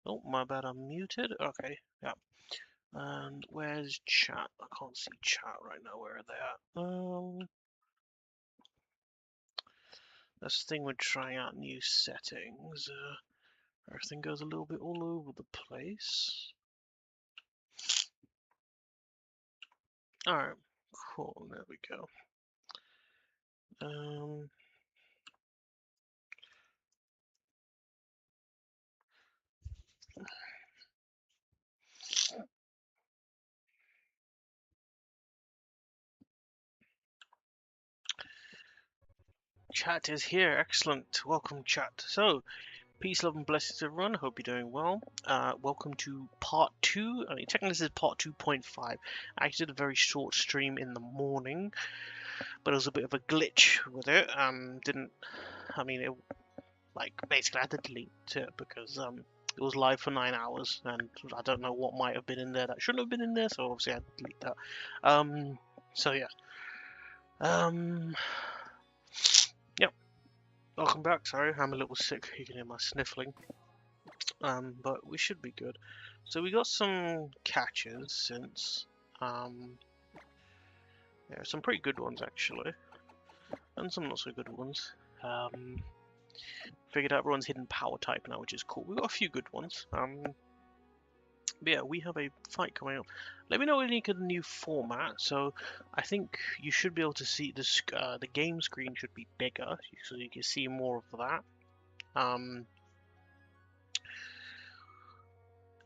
Oh, my bad, I'm muted. Okay, yeah. And where's chat? I can't see chat right now. Where are they at? That's the thing with trying out new settings. Everything goes a little bit all over the place. Alright, cool, there we go. Chat is here, excellent. Welcome, chat. So, peace, love, and blessings, everyone. Hope you're doing well. Welcome to part 2. I mean, technically, this is part 2.5. I actually did a very short stream in the morning, but it was a bit of a glitch with it. Basically, I had to delete it because it was live for 9 hours, and I don't know what might have been in there that shouldn't have been in there, so obviously I had to delete that. So yeah. Yep. Welcome back. Sorry, I'm a little sick. You can hear my sniffling. But we should be good. So we got some catches since yeah, some pretty good ones actually, and some not so good ones. Figured out everyone's hidden power type now, which is cool. We got a few good ones. But yeah, we have a fight coming up. Let me know when you get a new format. So I think you should be able to see this. The game screen should be bigger, so you can see more of that.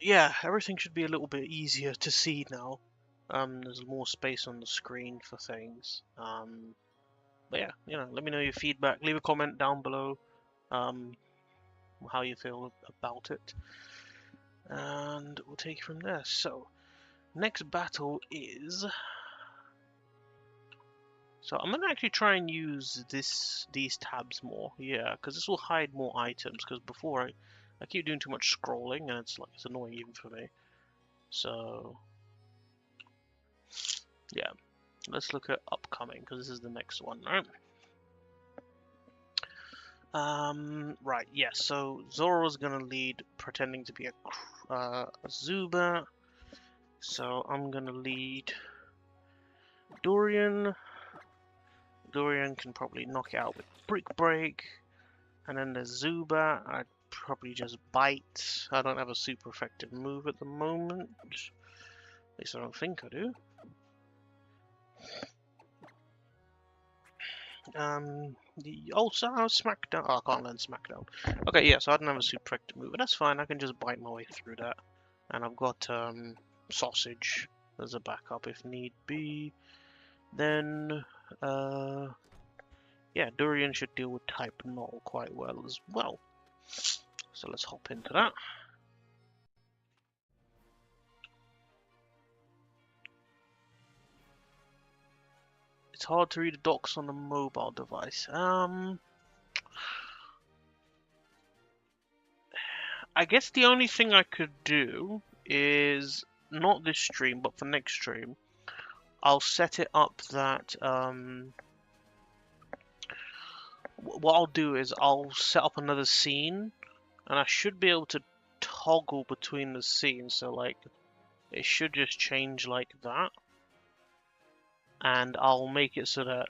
Yeah, everything should be a little bit easier to see now. There's more space on the screen for things. But yeah, let me know your feedback. Leave a comment down below. How you feel about it, and we'll take it from there. So, next battle is. So I'm gonna actually try and use these tabs more, yeah, because this will hide more items. Because before I keep doing too much scrolling, and it's annoying even for me. So yeah, let's look at upcoming because this is the next one, right? Right, yes. Yeah, so Zoro's gonna lead, pretending to be a Zubat. So I'm gonna lead Dorian. Dorian can probably knock it out with Brick Break. And then there's Zubat. I'd probably just bite. I don't have a super effective move at the moment. At least I don't think I do. Also, Smackdown. Oh, I can't learn Smackdown. Okay, yeah, so I don't have a super effective move, but that's fine. I can just bite my way through that. And I've got Sausage as a backup if need be. Then, yeah, Durian should deal with type Null quite well as well. So let's hop into that. It's hard to read the docs on a mobile device. I guess the only thing I could do is not this stream, but for next stream, I'll set it up that what I'll do is I'll set up another scene, and I should be able to toggle between the scenes. So like, it should just change like that, and I'll make it so that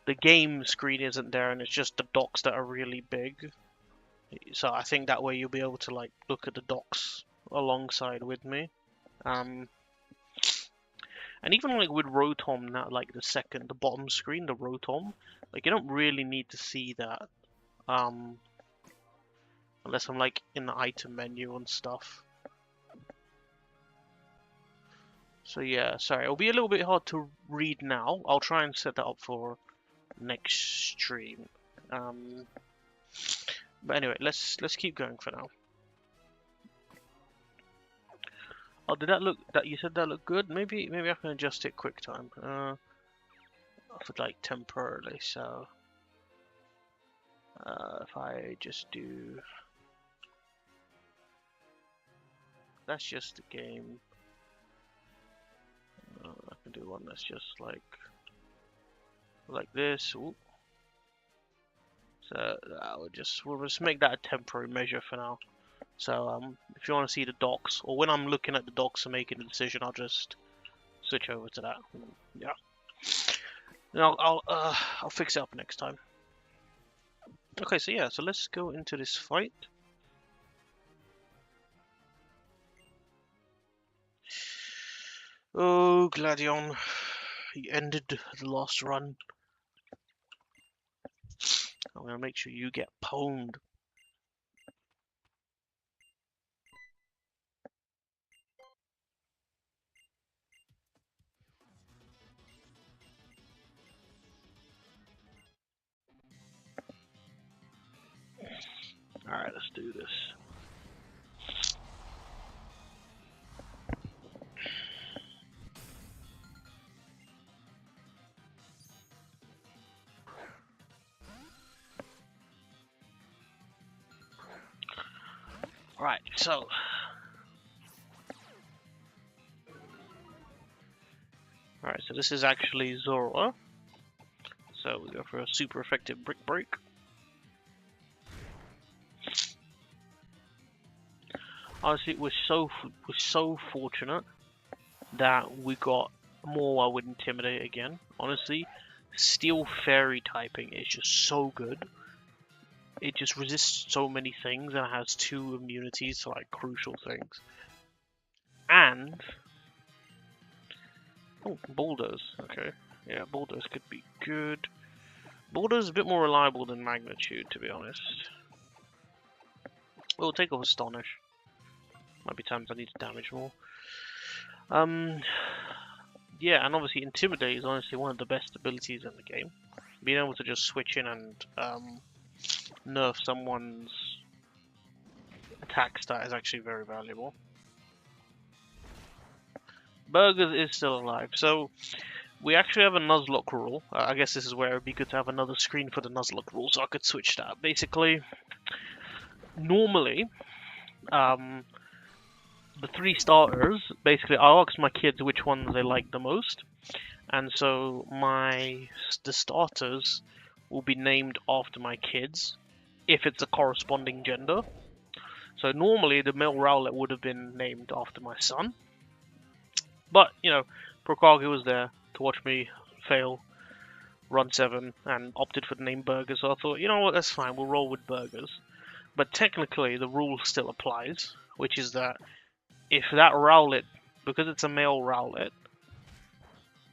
the game screen isn't there, and it's just the docs that are really big. So I think that way you'll be able to like look at the docs alongside with me. And even like with Rotom, now like the bottom screen, the Rotom, like you don't really need to see that, unless I'm like in the item menu and stuff. So yeah, sorry, it'll be a little bit hard to read now. I'll try and set that up for next stream. But anyway, let's keep going for now. Oh, did that look? That you said that looked good? Maybe I can adjust it quick time. For like temporarily. So if I just do, that's just the game. I can do one that's just like this. Ooh. So we'll just make that a temporary measure for now. So if you want to see the docs, or when I'm looking at the docs and making a decision, I'll just switch over to that. Yeah. And I'll fix it up next time. Okay, so yeah, so let's go into this fight. Oh, Gladion, you ended the last run. I'm gonna make sure you get pwned. Alright, let's do this. Right, so alright, so this is actually Zoroa. So we go for a super effective brick break. Honestly, we're so fortunate that we got more with Intimidate again. Honestly, Steel Fairy typing is just so good. It just resists so many things and has 2 immunities to like crucial things. And oh, Bulldoze. Okay, yeah, Bulldoze could be good. Bulldoze is a bit more reliable than Magnitude, to be honest. We'll take off Astonish. Might be times I need to damage more. Yeah, and obviously Intimidate is honestly one of the best abilities in the game. Being able to just switch in and nerf someone's attack stat is actually very valuable. Burgers is still alive, so we actually have a Nuzlocke rule. I guess this is where it would be good to have another screen for the Nuzlocke rule, so I could switch that. Basically, normally, the 3 starters, basically I ask my kids which ones they like the most, and so the starters will be named after my kids if it's a corresponding gender. So normally the male Rowlet would have been named after my son, but you know, Prokagi was there to watch me fail run 7 and opted for the name Burger, so I thought, you know what, that's fine, we'll roll with Burgers. But technically the rule still applies, which is that if that Rowlet, because it's a male Rowlet,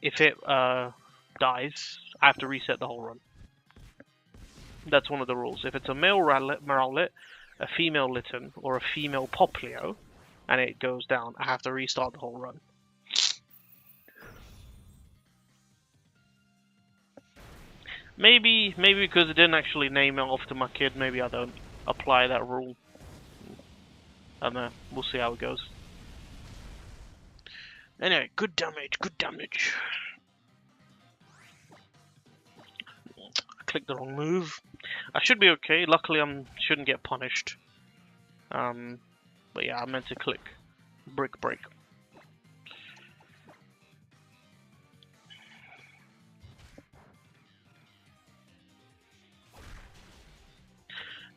if it dies, I have to reset the whole run. That's one of the rules. If it's a male Rowlet, a female Litten, or a female Poplio, and it goes down, I have to restart the whole run. Maybe because it didn't actually name it after my kid, maybe I don't apply that rule. I don't know. We'll see how it goes. Anyway, good damage, good damage. I clicked the wrong move. I should be okay. Luckily, I shouldn't get punished. But yeah, I meant to click brick break.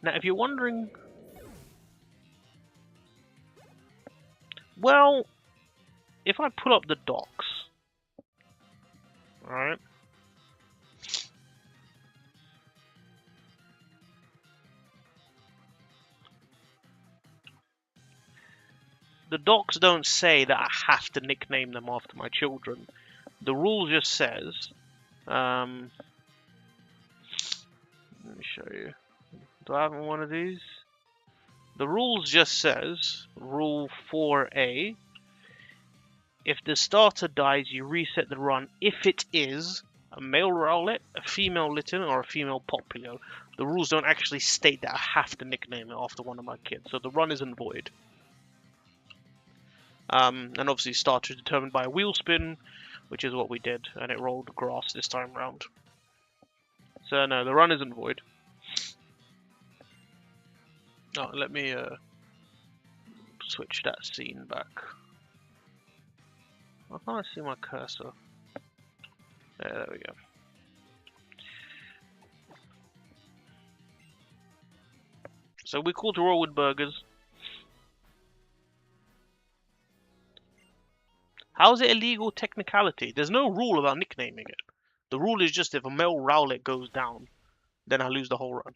Now, if you're wondering, well, if I pull up the docs, alright? The docs don't say that I have to nickname them after my children. The rule just says, let me show you. Do I have one of these? The rules just says, rule 4A, if the starter dies, you reset the run if it is a male Rowlet, a female Litten, or a female Poplio. The rules don't actually state that I have to nickname it after one of my kids, so the run isn't void. And obviously starter is determined by a wheel spin, which is what we did, and it rolled grass this time round. So no, the run isn't void. Oh, let me switch that scene back. I can't see my cursor. There we go. So we're called to roll with Burgers. How is it illegal technicality? There's no rule about nicknaming it. The rule is just if a male Rowlet goes down, then I lose the whole run.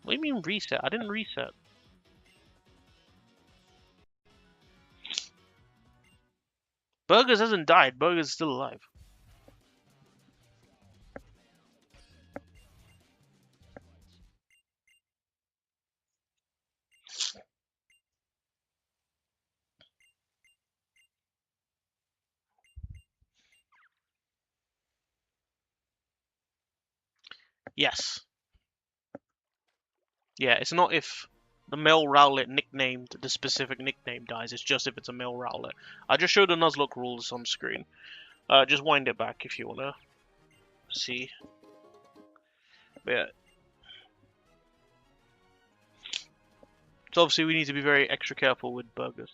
What do you mean reset? I didn't reset. Burgers hasn't died. Burgers is still alive. Yes. Yeah, it's not if the male Rowlet nicknamed the specific nickname dies. It's just if it's a male Rowlet. I just showed the Nuzlocke rules on screen. Just wind it back if you wanna see. But yeah. So obviously we need to be very extra careful with burgers.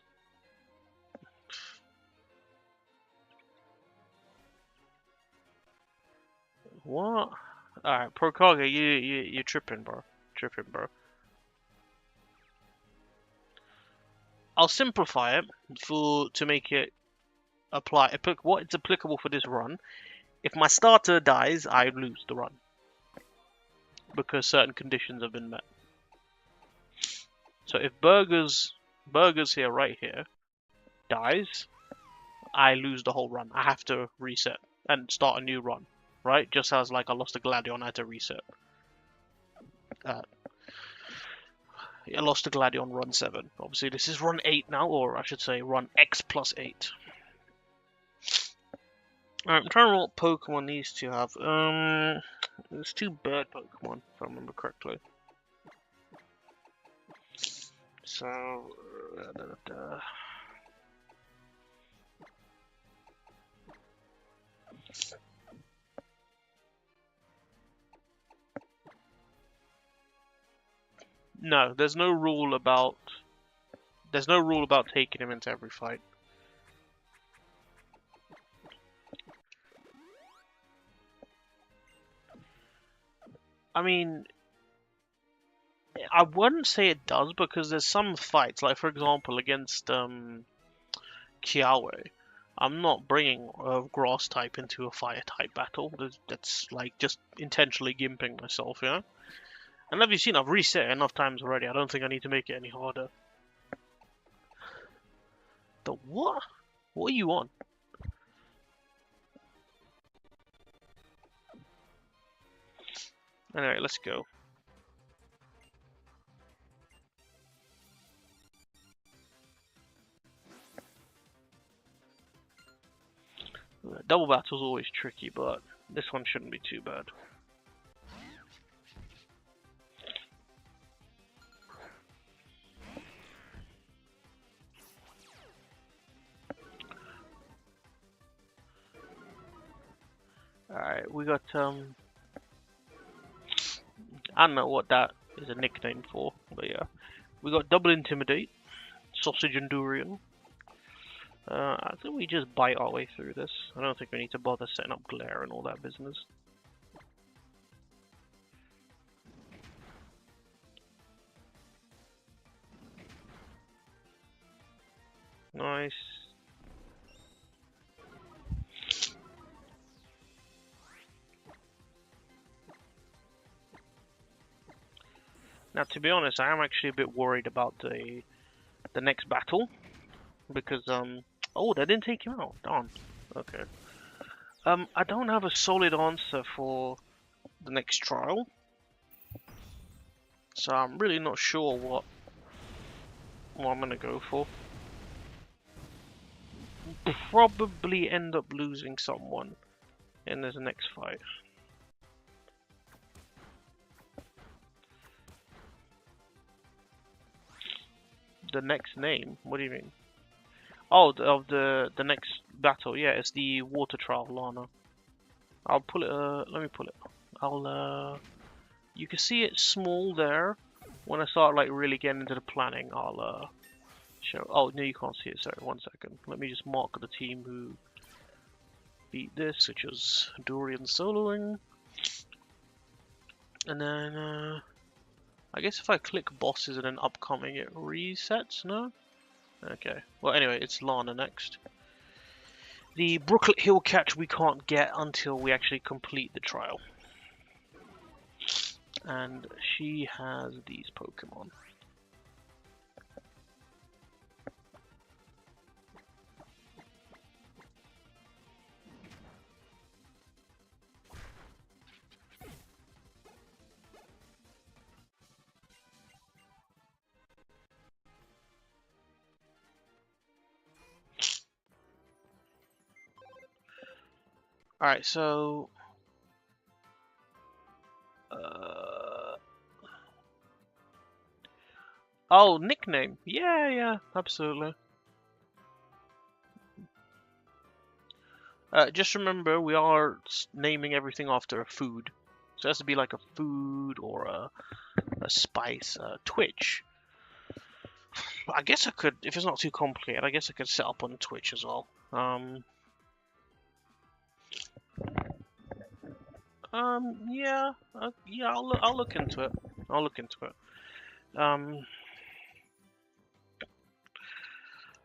What? Alright, Procaga, you're tripping, bro. Tripping, bro. I'll simplify it to make it apply. What it's applicable for this run. If my starter dies, I lose the run because certain conditions have been met. So if burgers here, right here, dies, I lose the whole run. I have to reset and start a new run, right? Just as like I lost a Gladion, I had to reset. I lost a Gladion run 7. Obviously, this is run 8 now, or I should say run X plus 8. Alright, I'm trying to remember what Pokemon these two have. There's 2 bird Pokemon, if I remember correctly. So, no, there's no rule about taking him into every fight. I mean, I wouldn't say it does because there's some fights, like for example against Kiawe, I'm not bringing a grass type into a fire type battle. That's like just intentionally gimping myself, yeah. And have you seen? I've reset enough times already. I don't think I need to make it any harder. The what? What are you on? Anyway, let's go. Double battle's always tricky, but this one shouldn't be too bad. Alright, we got I don't know what that is a nickname for, but yeah. We got Double Intimidate, Sausage and Durian. I think we just bite our way through this. I don't think we need to bother setting up Glare and all that business. Nice. Now, to be honest, I am actually a bit worried about the next battle because oh, they didn't take him out. Darn. Okay. I don't have a solid answer for the next trial, so I'm really not sure what I'm gonna go for. Probably end up losing someone in this next fight. The next name? What do you mean? Oh, of the next battle. Yeah, it's the water trial, Lana. I'll pull it. Let me pull it. I'll. You can see it small there. When I start like really getting into the planning, I'll show. Oh no, you can't see it. Sorry, 1 second. Let me just mark the team who beat this, which was Durian soloing. And then, I guess if I click bosses and then upcoming, it resets, no? Okay. Well, anyway, it's Lana next. The Brooklet Hill Catch we can't get until we actually complete the trial. And she has these Pokemon. Alright, so... Oh, nickname. Yeah, absolutely. Just remember, we are naming everything after a food. So it has to be like a food or a spice. Twitch. I guess I could, if it's not too complicated, I guess I could set up on Twitch as well. Yeah, yeah, I'll look into it. I'll look into it.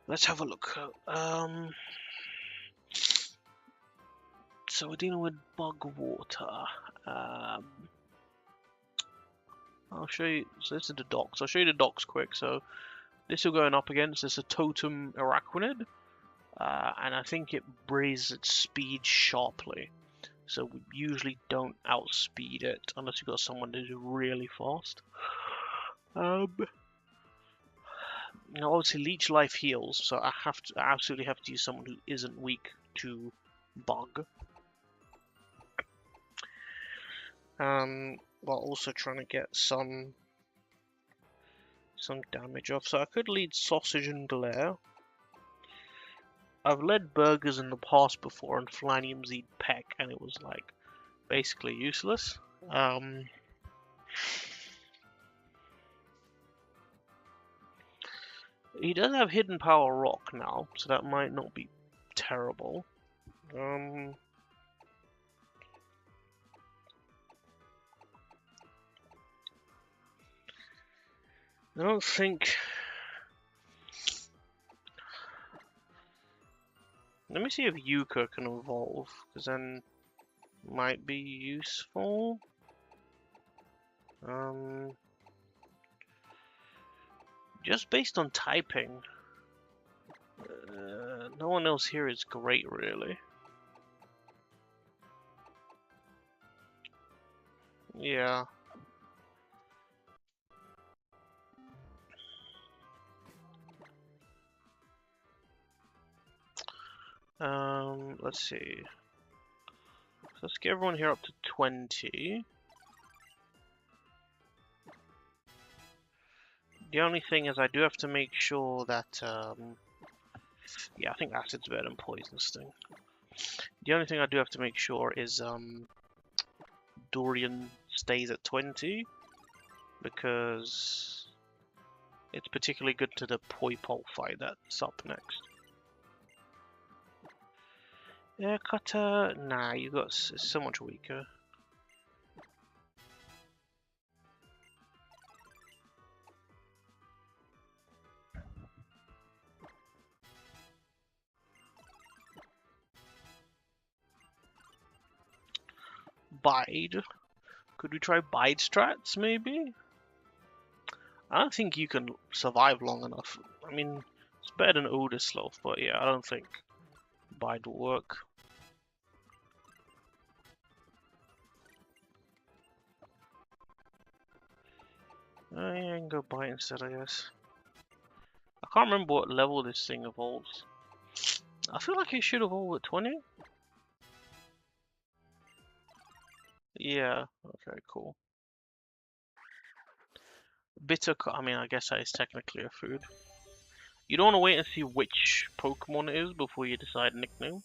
Let's have a look. So we're dealing with bug water. I'll show you. So this is the docks. I'll show you the docks quick. So this is going up against this a totem araquanid, and I think it raises its speed sharply. So we usually don't outspeed it unless you've got someone who's really fast. Now obviously leech life heals, so I absolutely have to use someone who isn't weak to bug. While also trying to get some damage off. So I could lead Sausage and Glare. I've led Burgers in the past before, and Flanium Zed Peck, and it was like basically useless. He does have Hidden Power Rock now, so that might not be terrible. I don't think... Let me see if Yuka can evolve, because then might be useful. Just based on typing, no one else here is great, really. Yeah. Let's see. So let's get everyone here up to 20. The only thing is I do have to make sure that, yeah, I think acid's better than poison sting. The only thing I do have to make sure is, Dorian stays at 20, because it's particularly good to the Poipole fight that's up next. Yeah, Cutter, nah, you got so much weaker. Bide. Could we try Bide strats, maybe? I don't think you can survive long enough. I mean, it's better than Odysloth, but yeah, I don't think Bide will work. Yeah, I can go Bite instead, I guess. I can't remember what level this thing evolves. I feel like it should evolve at 20. Yeah, okay, cool. Bitter, I mean, I guess that is technically a food. You don't want to wait and see which Pokemon it is before you decide nickname.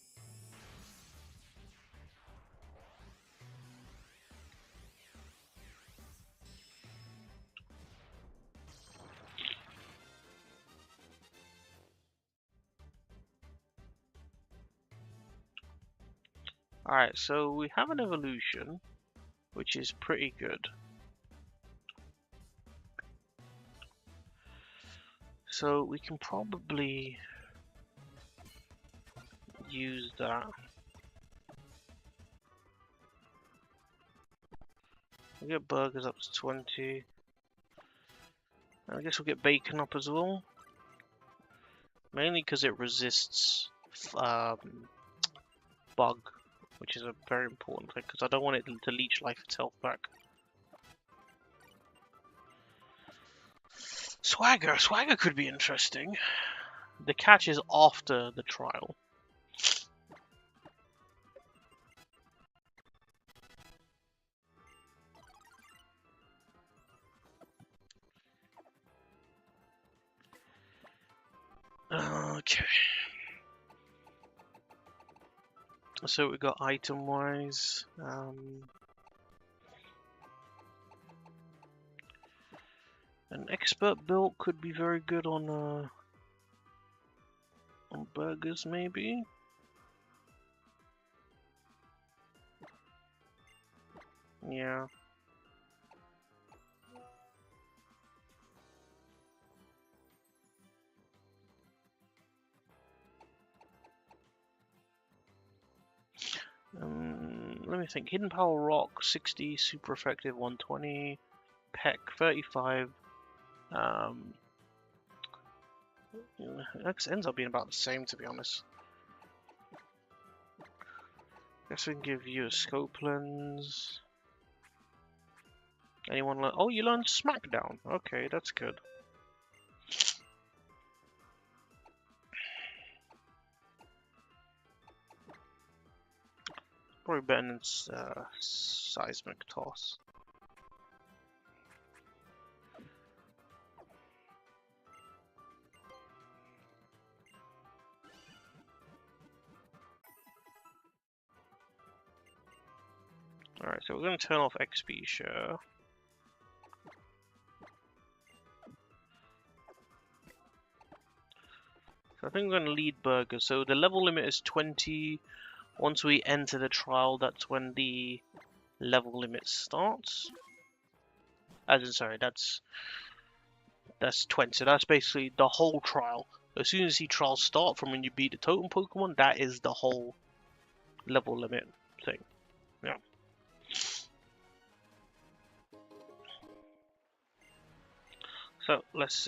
Alright, so we have an evolution, which is pretty good. So we can probably use that. We get burgers up to 20. I guess we'll get bacon up as well. Mainly because it resists bug, which is a very important thing, because I don't want it to leech life itself back. Swagger could be interesting. The catch is after the trial. Okay. So we got item wise. An expert build could be very good on burgers, maybe. Yeah. Let me think. Hidden Power Rock 60, super effective 120, Peck 35. That ends up being about the same, to be honest. Guess we can give you a scope lens. Anyone learn? Oh, you learned Smackdown. Okay, that's good. Probably better than Seismic Toss. Alright, so we're going to turn off XP share. So I think we're going to lead burger. So the level limit is 20. Once we enter the trial, that's when the level limit starts. As in, sorry, that's 20. So that's basically the whole trial. As soon as the trials start from when you beat the totem Pokemon, that is the whole level limit thing. Yeah. So let's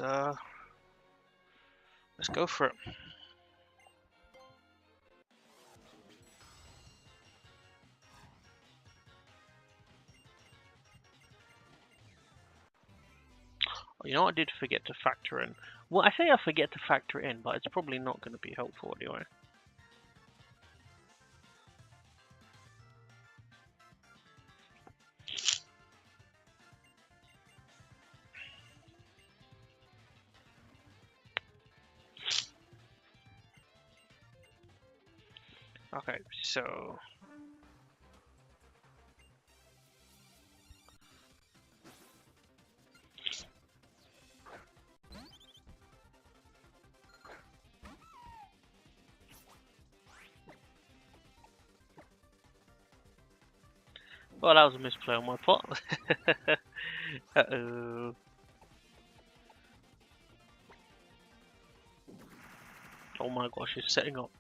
go for it. You know what I did forget to factor in? Well, I say I forget to factor in, but it's probably not going to be helpful anyway. Okay, so... Well, that was a misplay on my part. Uh-oh. Oh my gosh, it's setting up.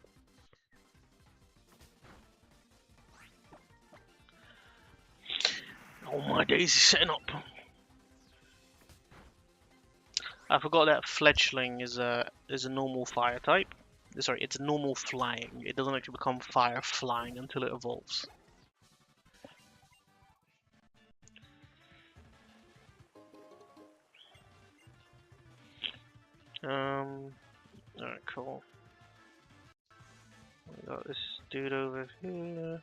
Oh my days, it's setting up. I forgot that fledgling is a normal fire type. Sorry, it's normal flying. It doesn't actually become fire flying until it evolves. Alright, cool. We got this dude over here.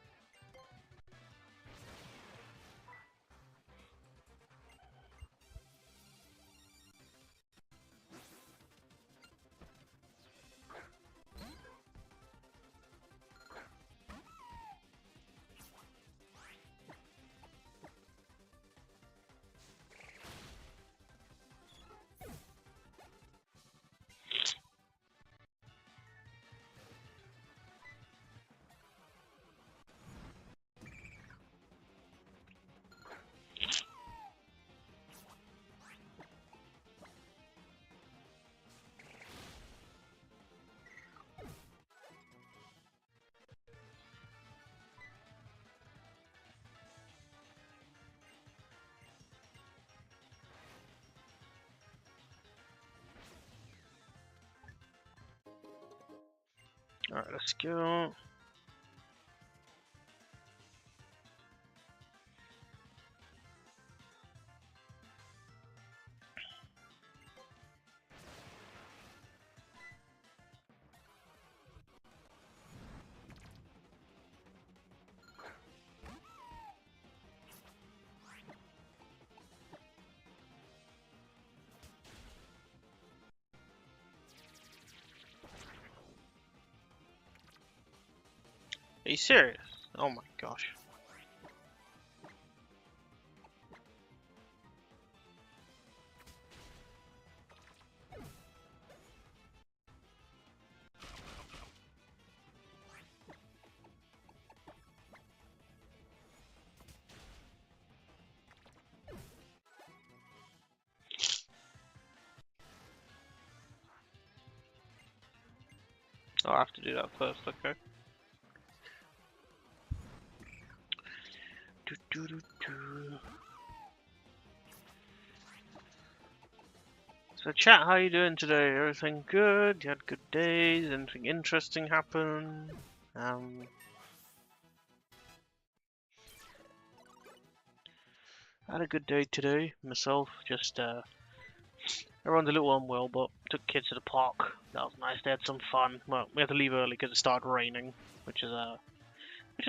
Alright, let's go. Are you serious? Oh my gosh. I'll have to do that first, okay. So chat, how you doing today? Everything good? You had good days? Anything interesting happen? I had a good day today myself. Just everyone's a little unwell, but took kids to the park. That was nice. They had some fun. Well, we had to leave early because it started raining, which is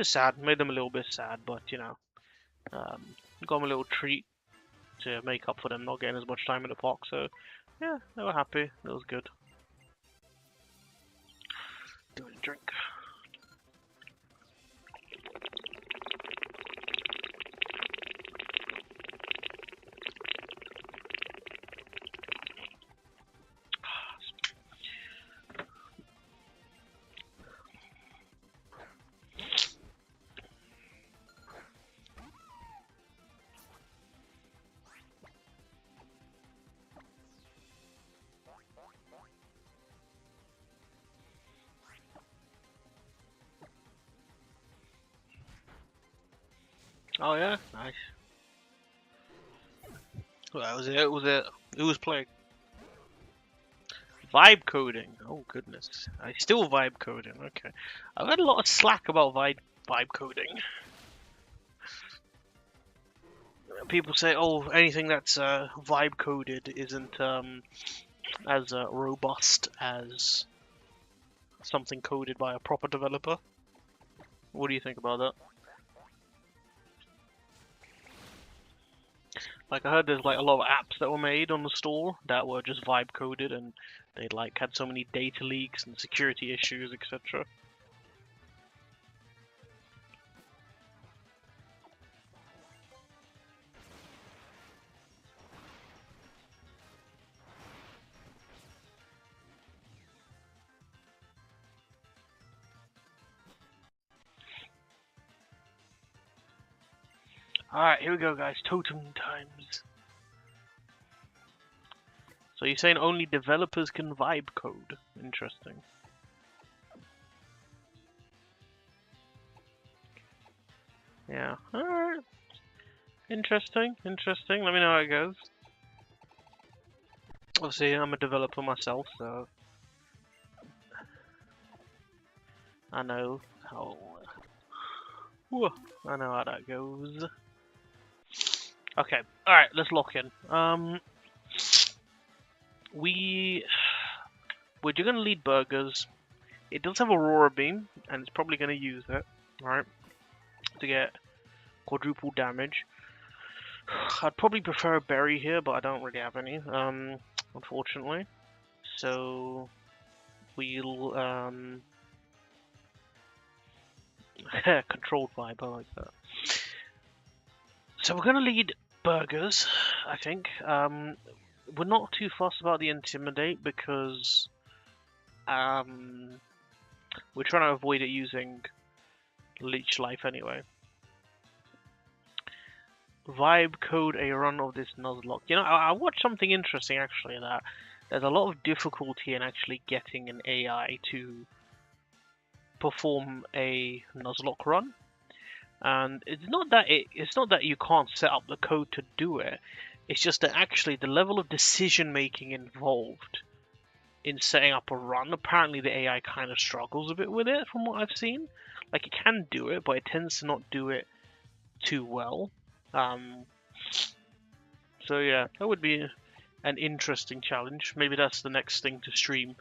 sad. Made them a little bit sad, but you know, got them a little treat to make up for them not getting as much time in the park. So yeah, they were happy. It was good. Doing a drink. Oh yeah, nice. Well, that was it. Was it? Who was playing? Vibe coding. Oh goodness, I still vibe coding. Okay, I've had a lot of slack about vibe coding. People say, oh, anything that's vibe coded isn't as robust as something coded by a proper developer. What do you think about that? Like I heard there's like a lot of apps that were made on the store that were just vibe coded and they like had so many data leaks and security issues, etc. Alright, here we go guys, totem times. So you're saying only developers can vibe code? Interesting. Yeah, alright. Interesting, interesting. Let me know how it goes. Obviously, I'm a developer myself, so I know how. I know how that goes. Okay, all right, let's lock in. We're gonna lead burgers. It does have Aurora Beam, and it's probably gonna use it, right, to get quadruple damage. I'd probably prefer a berry here, but I don't really have any, unfortunately. So we'll controlled vibe. I like that. So we're gonna lead burgers, I think. We're not too fussed about the intimidate because we're trying to avoid it using leech life anyway. Vibe code a run of this Nuzlocke. You know, I watched something interesting actually, that there's a lot of difficulty in actually getting an AI to perform a Nuzlocke run. And it's not that you can't set up the code to do it. It's just that actually the level of decision making involved in setting up a run. Apparently the AI kind of struggles a bit with it from what I've seen. Like, it can do it, but it tends to not do it too well. So yeah, that would be an interesting challenge. Maybe that's the next thing to stream.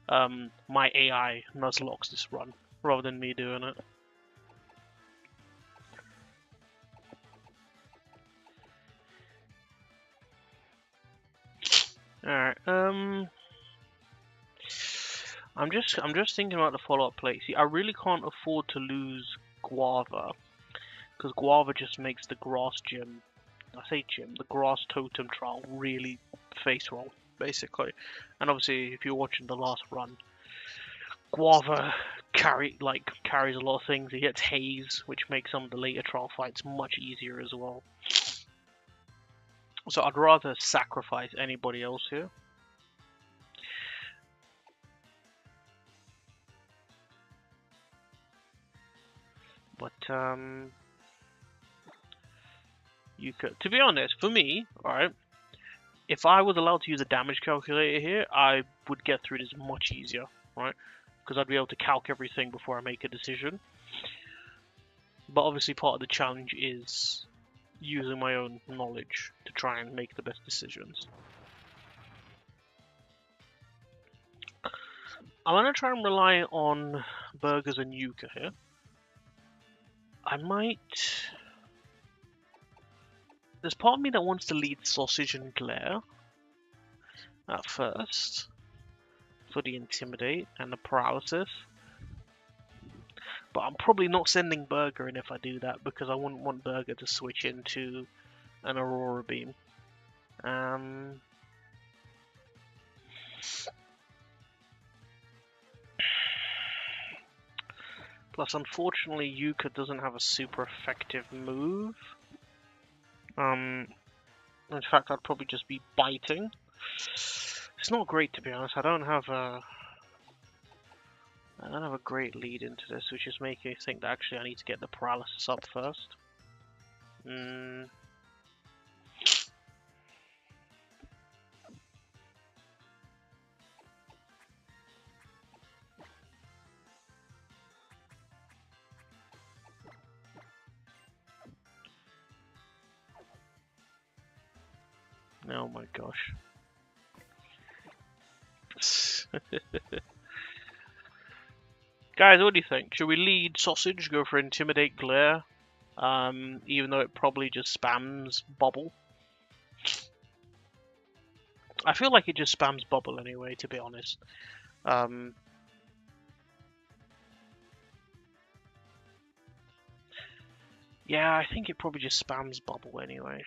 My AI Nuzlocks this run, rather than me doing it. Alright, I'm just thinking about the follow-up play. See, I really can't afford to lose Guava, because Guava just makes the grass gym, the grass totem trial really face roll, basically. And obviously, if you're watching the last run, Guava carries a lot of things. He gets haze, which makes some of the later trial fights much easier as well. So I'd rather sacrifice anybody else here. But you could, to be honest, for me, alright, if I was allowed to use a damage calculator here, I would get through this much easier, right? Because I'd be able to calc everything before I make a decision. But obviously part of the challenge is using my own knowledge to try and make the best decisions. I'm going to try and rely on Burgers and Yuka here. I might... There's part of me that wants to lead Sausage and Glare at first for the Intimidate and the Paralysis. But I'm probably not sending Burger in if I do that, because I wouldn't want Burger to switch into an Aurora Beam. Plus, unfortunately, Yuka doesn't have a super effective move. In fact, I'd probably just be biting. It's not great, to be honest. I don't have a great lead into this, which is making me think that actually I need to get the Paralysis up first. Oh my gosh. Guys, what do you think? Should we lead Sausage, go for Intimidate Glare? Even though it probably just spams Bubble. I feel like it just spams Bubble anyway, to be honest. Yeah, I think it probably just spams Bubble anyway.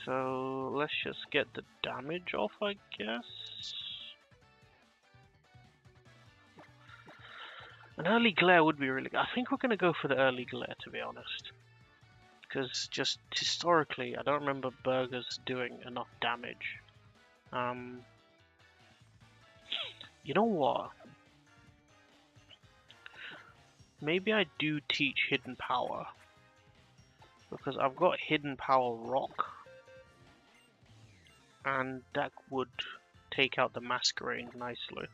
So let's just get the damage off, I guess. An early Glare would be really good. I think we're going to go for the early Glare, to be honest. Because just historically, I don't remember Burgers doing enough damage. You know what? Maybe I do teach Hidden Power. Because I've got Hidden Power Rock. And that would take out the Masquerade nicely.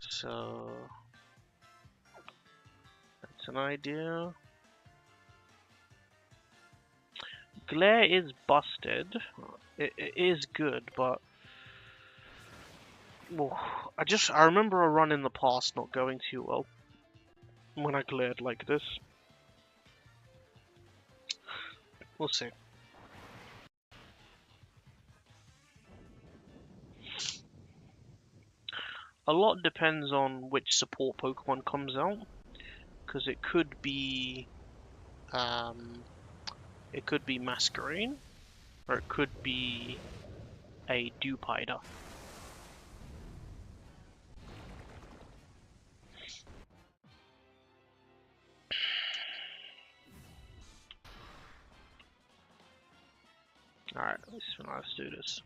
So that's an idea. Glare is busted. It is good, but I remember a run in the past not going too well when I glared like this. We'll see. A lot depends on which support Pokemon comes out, because it could be Masquerade, or it could be a Dewpider. Alright, let's do this.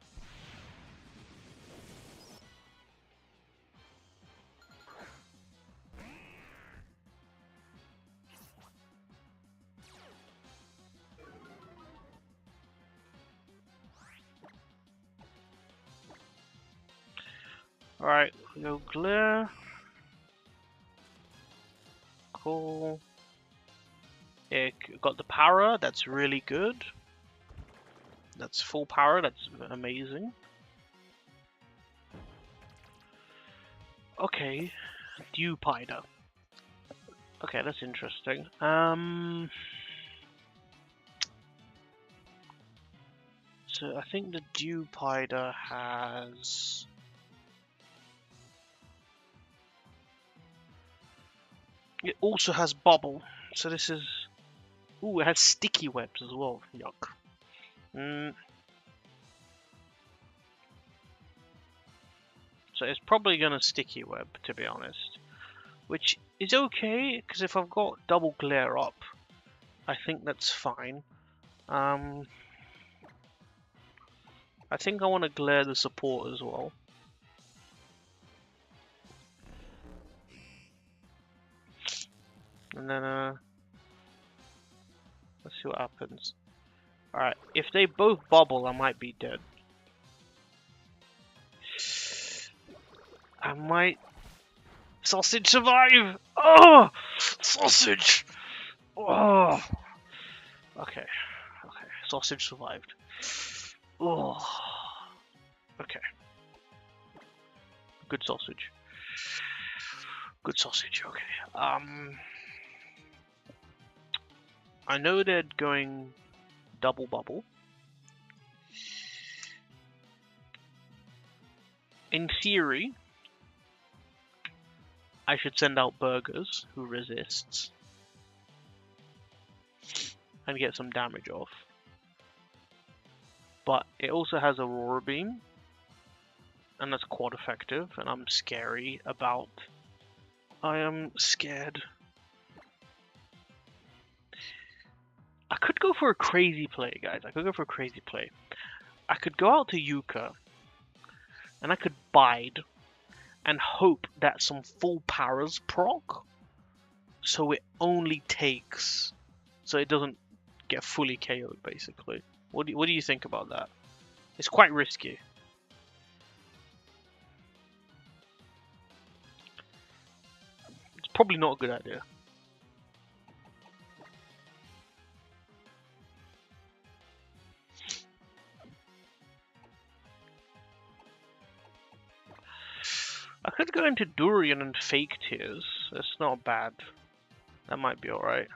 Alright, we go glare. Cool. It got the power, that's really good. That's full power, that's amazing. Okay, Dewpider. Okay, that's interesting. So I think the Dewpider has... It also has Bubble, so this is... Ooh, it has Sticky Webs as well, yuck. So it's probably gonna Sticky Web, to be honest. Which is okay, because if I've got double glare up, I think that's fine. I think I want to glare the support as well. And then, let's see what happens. Alright, if they both bubble, I might be dead. I might... Sausage survive! Oh! Sausage! Oh! Okay. Okay, sausage survived. Oh! Okay. Good sausage. Good sausage, okay. I know they're going double bubble. In theory, I should send out Burgers, who resists, and get some damage off. But it also has Aurora Beam, and that's quad effective, and I'm scary about... I am scared. I could go for a crazy play, guys. I could go for a crazy play. I could go out to Yuka, and I could bide, and hope that some full powers proc, so it only takes... So it doesn't get fully KO'd, basically. What do you think about that? It's quite risky. It's probably not a good idea. I could go into Durian and fake tears. That's not bad. That might be alright.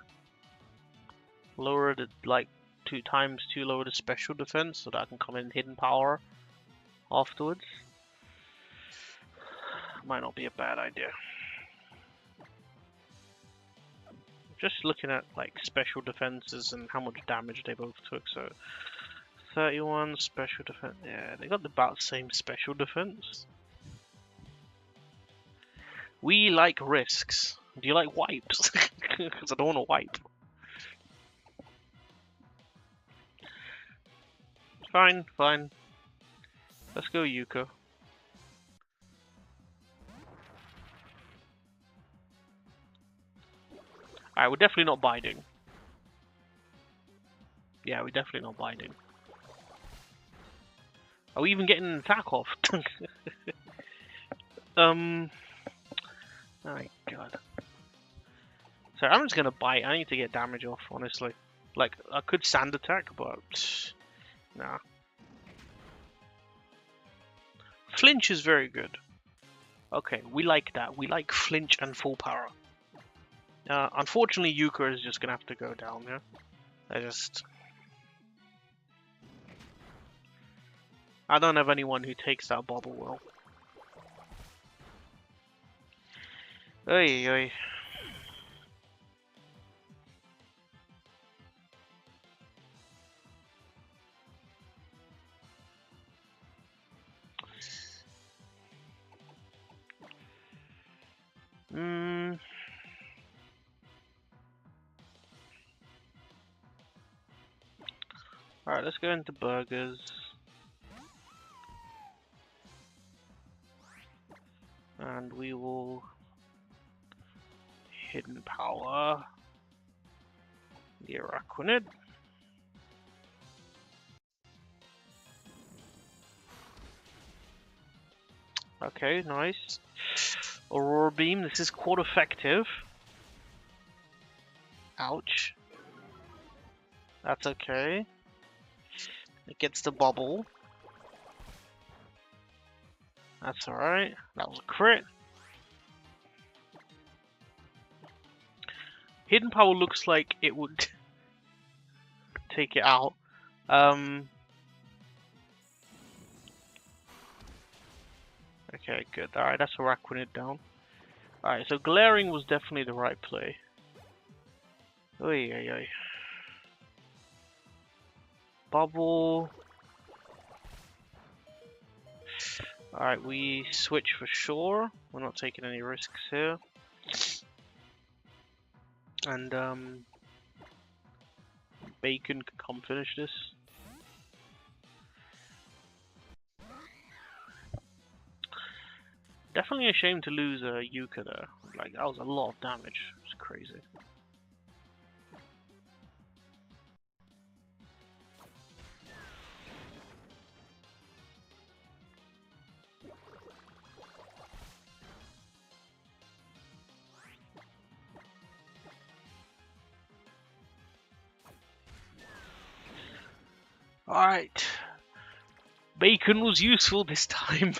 Lower the, like, 2 times 2 lower the special defense so that I can come in hidden power afterwards. Might not be a bad idea. Just looking at like special defenses and how much damage they both took. So 31 special defense. Yeah, they got about the same special defense. We like risks. Do you like wipes? Because I don't want to wipe. Fine, fine. Let's go Yuka. Alright, we're definitely not biding. Yeah, we're definitely not biding. Are we even getting an attack off? Oh my god. So I'm just gonna bite. I need to get damage off, honestly. Like, I could sand attack, but... Nah. Flinch is very good. Okay, we like that. We like flinch and full power. Unfortunately, Yuka is just gonna have to go down, yeah? I don't have anyone who takes that bubble well. Oy, oy. Alright, let's go into Burgers. And we will... Hidden Power. The Araquanid. Okay, nice. Aurora Beam, this is quite effective. Ouch. That's okay. It gets the bubble. That's alright. That was a crit. Hidden Power looks like it would take it out. Okay, good. Alright, that's Araquanid it down. Alright, so Glaring was definitely the right play. Oy, oy, oy. Bubble. Alright, we switch for sure. We're not taking any risks here. And, Bacon can come finish this. Definitely a shame to lose a Yuka there. Like, that was a lot of damage. It's crazy. Alright. Bacon was useful this time.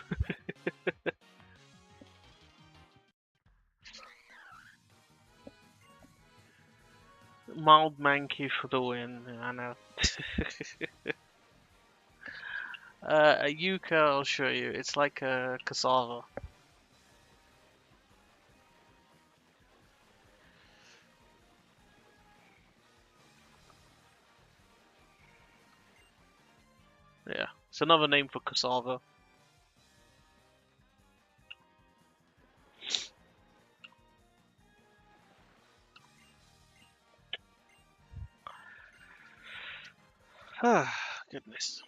Mild Mankey for the win, I know. A Yuka, I'll show you. It's like a cassava. Yeah, it's another name for cassava. Ah, goodness.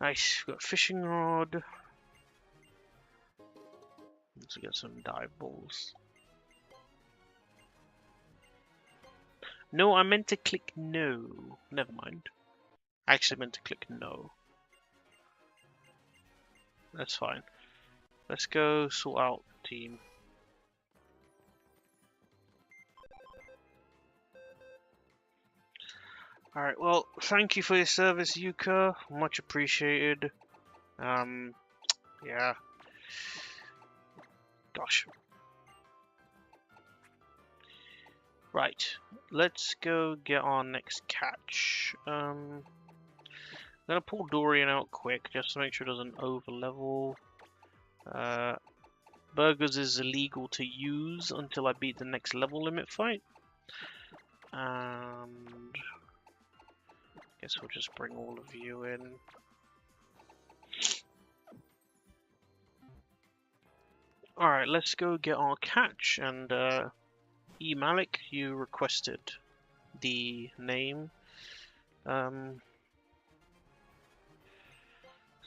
Nice, we've got fishing rod. Let's get some dive balls. No, I meant to click no. Never mind. I actually meant to click no. That's fine. Let's go sort out team. Alright, well, thank you for your service, Yuka. Much appreciated. Yeah. Gosh. Right, let's go get our next catch. I'm gonna pull Dorian out quick, just to make sure it doesn't over-level. Burgers is illegal to use until I beat the next level limit fight. And guess we'll just bring all of you in. Alright, let's go get our catch. And E. Malik, you requested the name.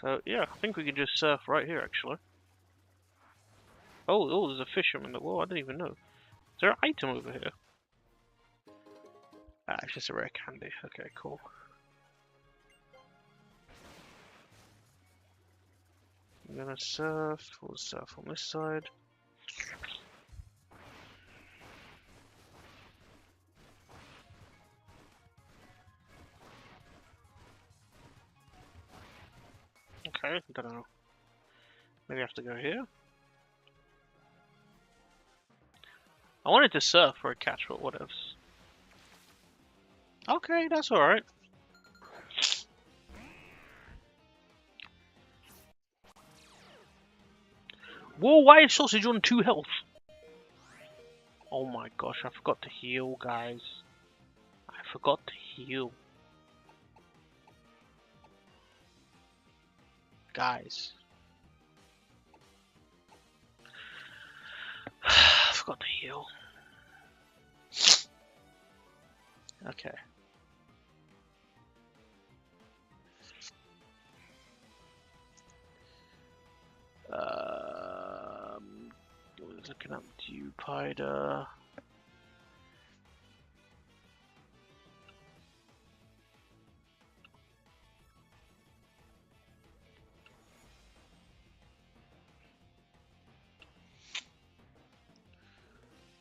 So yeah, I think we can just surf right here actually. Oh, there's a fisherman. Whoa, I didn't even know. Is there an item over here? Ah, it's just a rare candy. Okay, cool. I'm gonna surf. We'll surf on this side. Okay, don't know. Maybe I have to go here. I wanted to surf for a catch, but what else? Okay, that's alright. Whoa, why is Sausage on 2 health? Oh my gosh, I forgot to heal, guys. I forgot to heal. Guys. I forgot to heal. Okay. Picking up Dewpider.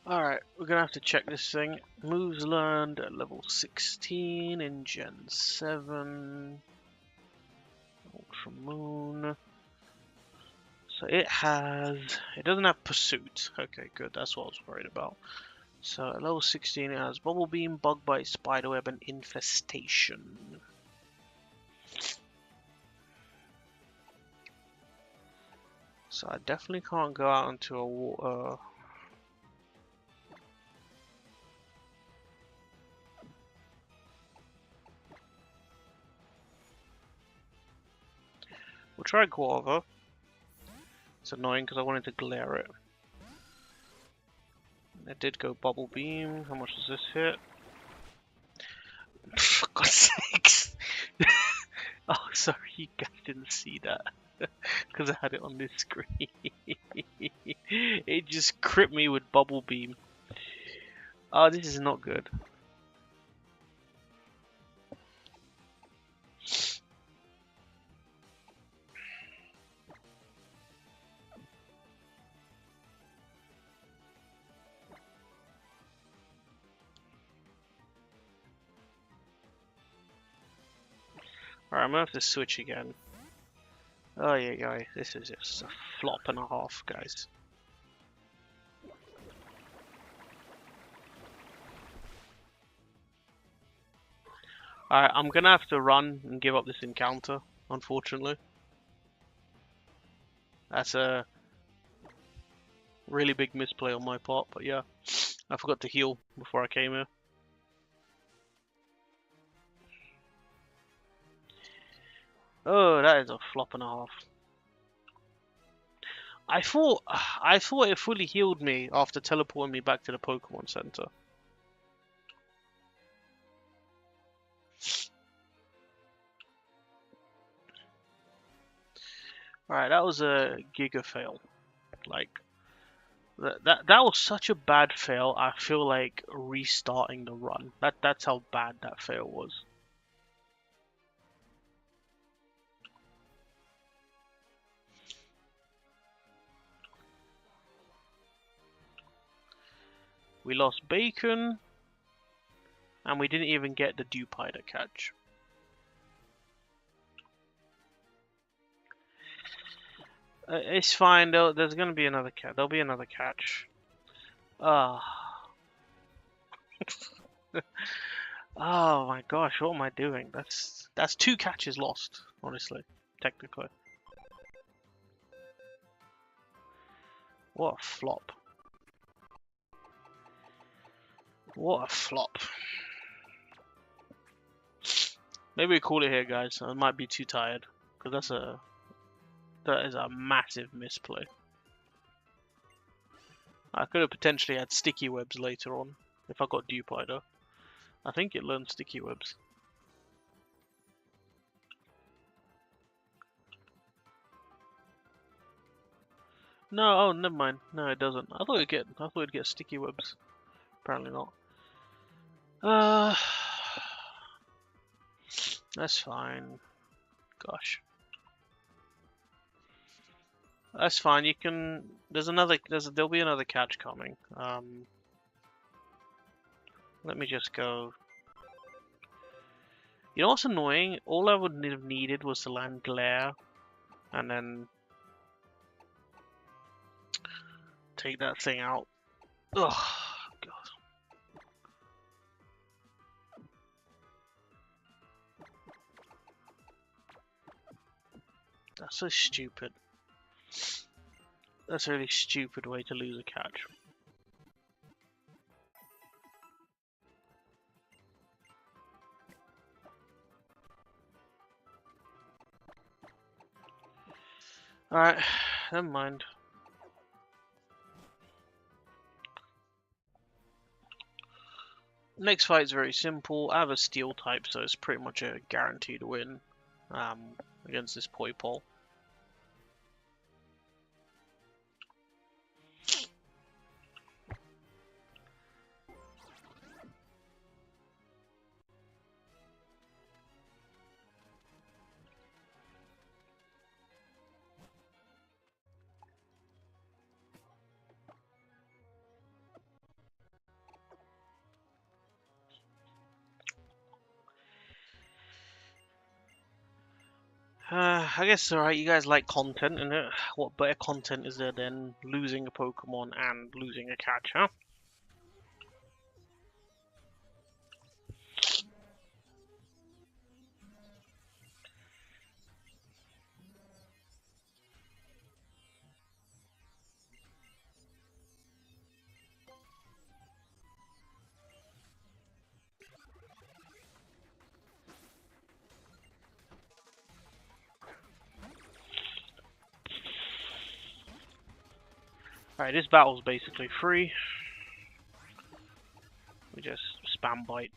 Alright, we're gonna have to check this thing. Moves learned at level 16 in Gen 7. Ultra Moon. So it doesn't have Pursuit. Okay, good, that's what I was worried about. So at level 16 it has Bubble Beam, Bug Bite, Spiderweb, and Infestation. So I definitely can't go out into a water. We'll try Guava. It's annoying because I wanted to glare it. It did go Bubble Beam. How much does this hit? For God's sakes! Oh, sorry, you guys didn't see that. Because I had it on this screen. It just crit me with Bubble Beam. Oh, this is not good. Alright, I'm gonna have to switch again. Oh yeah, this is just a flop and a half, guys. Alright, I'm gonna have to run and give up this encounter, unfortunately. That's a really big misplay on my part, but yeah. I forgot to heal before I came here. Oh, that is a flop and a half. I thought it fully healed me after teleporting me back to the Pokemon Center. Alright, that was a giga fail. Like that was such a bad fail. I feel like restarting the run. That's how bad that fail was. We lost Bacon, and we didn't even get the Dewpider catch. It's fine. There's gonna be another catch. There'll be another catch. Ah. Oh my gosh, what am I doing? That's 2 catches lost, honestly, technically. What a flop. What a flop. Maybe we call it here, guys. I might be too tired, because that is a massive misplay. I could have potentially had sticky webs later on if I got Dewpider. I think it learned sticky webs. No, oh, never mind. No, it doesn't. I thought it'd get sticky webs. Apparently not. That's fine. Gosh. That's fine. You can. There'll be another catch coming. Let me just go. You know what's annoying? All I would have needed was to land Glare, and then take that thing out. Ugh, God. That's so stupid. That's a really stupid way to lose a catch. Alright, never mind. Next fight is very simple. I have a steel type, so it's pretty much a guaranteed win against this Poipole. I guess alright, you guys like content, and what better content is there than losing a Pokemon and losing a catch, huh? Alright, this battle's basically free. We just spam bite.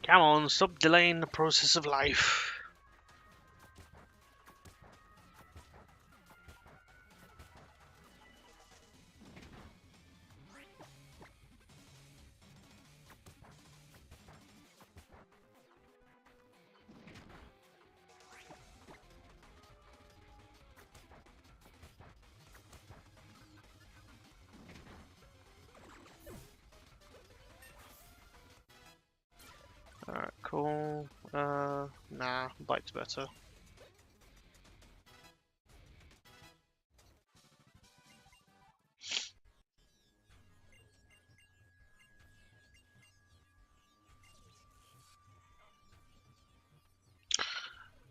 Come on, stop delaying the process of life. Alright, cool. Nah, bite's better.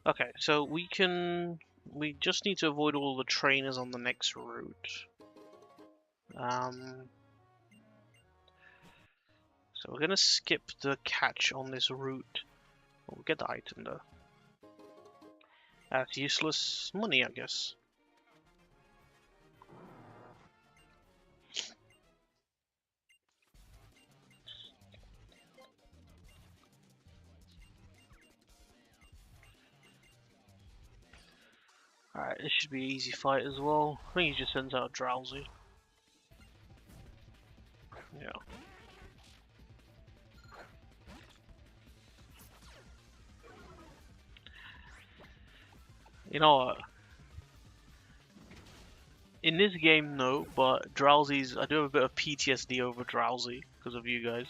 Okay, so we just need to avoid all the trainers on the next route. So we're gonna skip the catch on this route. We'll get the item though. That's useless money, I guess. Alright, this should be an easy fight as well. I think he just sends out Drowsy. Yeah. You know what? In this game, no, but Drowsy's. I do have a bit of PTSD over Drowsy because of you guys.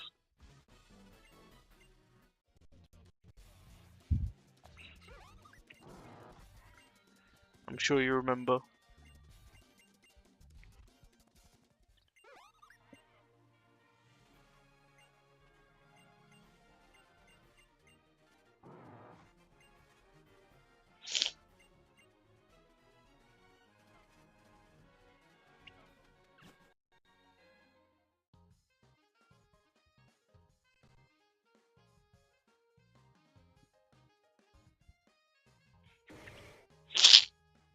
I'm sure you remember.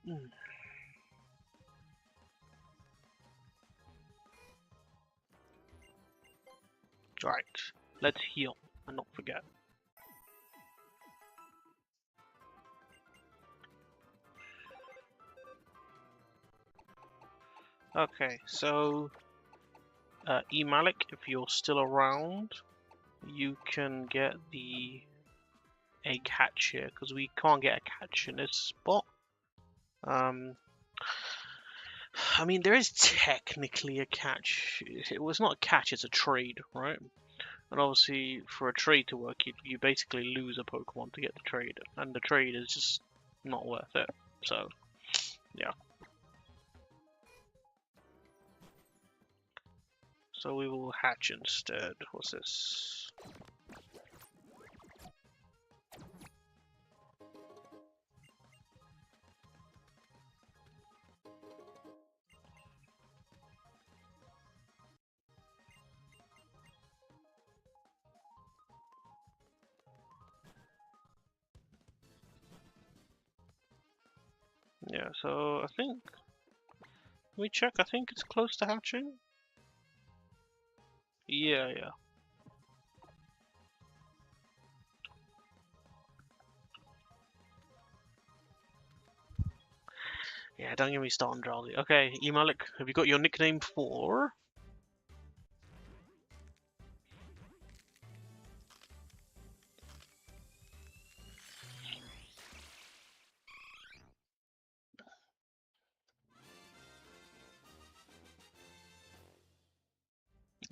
Mm. Right, let's heal and not forget. Okay, so Malik, if you're still around, you can get a catch here because we can't get a catch in this spot. I mean, there is technically a catch. It was not a catch; it's a trade, right? And obviously, for a trade to work, you basically lose a Pokemon to get the trade, and the trade is just not worth it. So, yeah. So we will hatch instead. What's this? Yeah, so I think... Let me check, I think it's close to hatching. Yeah, yeah. Yeah, don't get me started, Drowsy. Okay, Emalik, have you got your nickname for?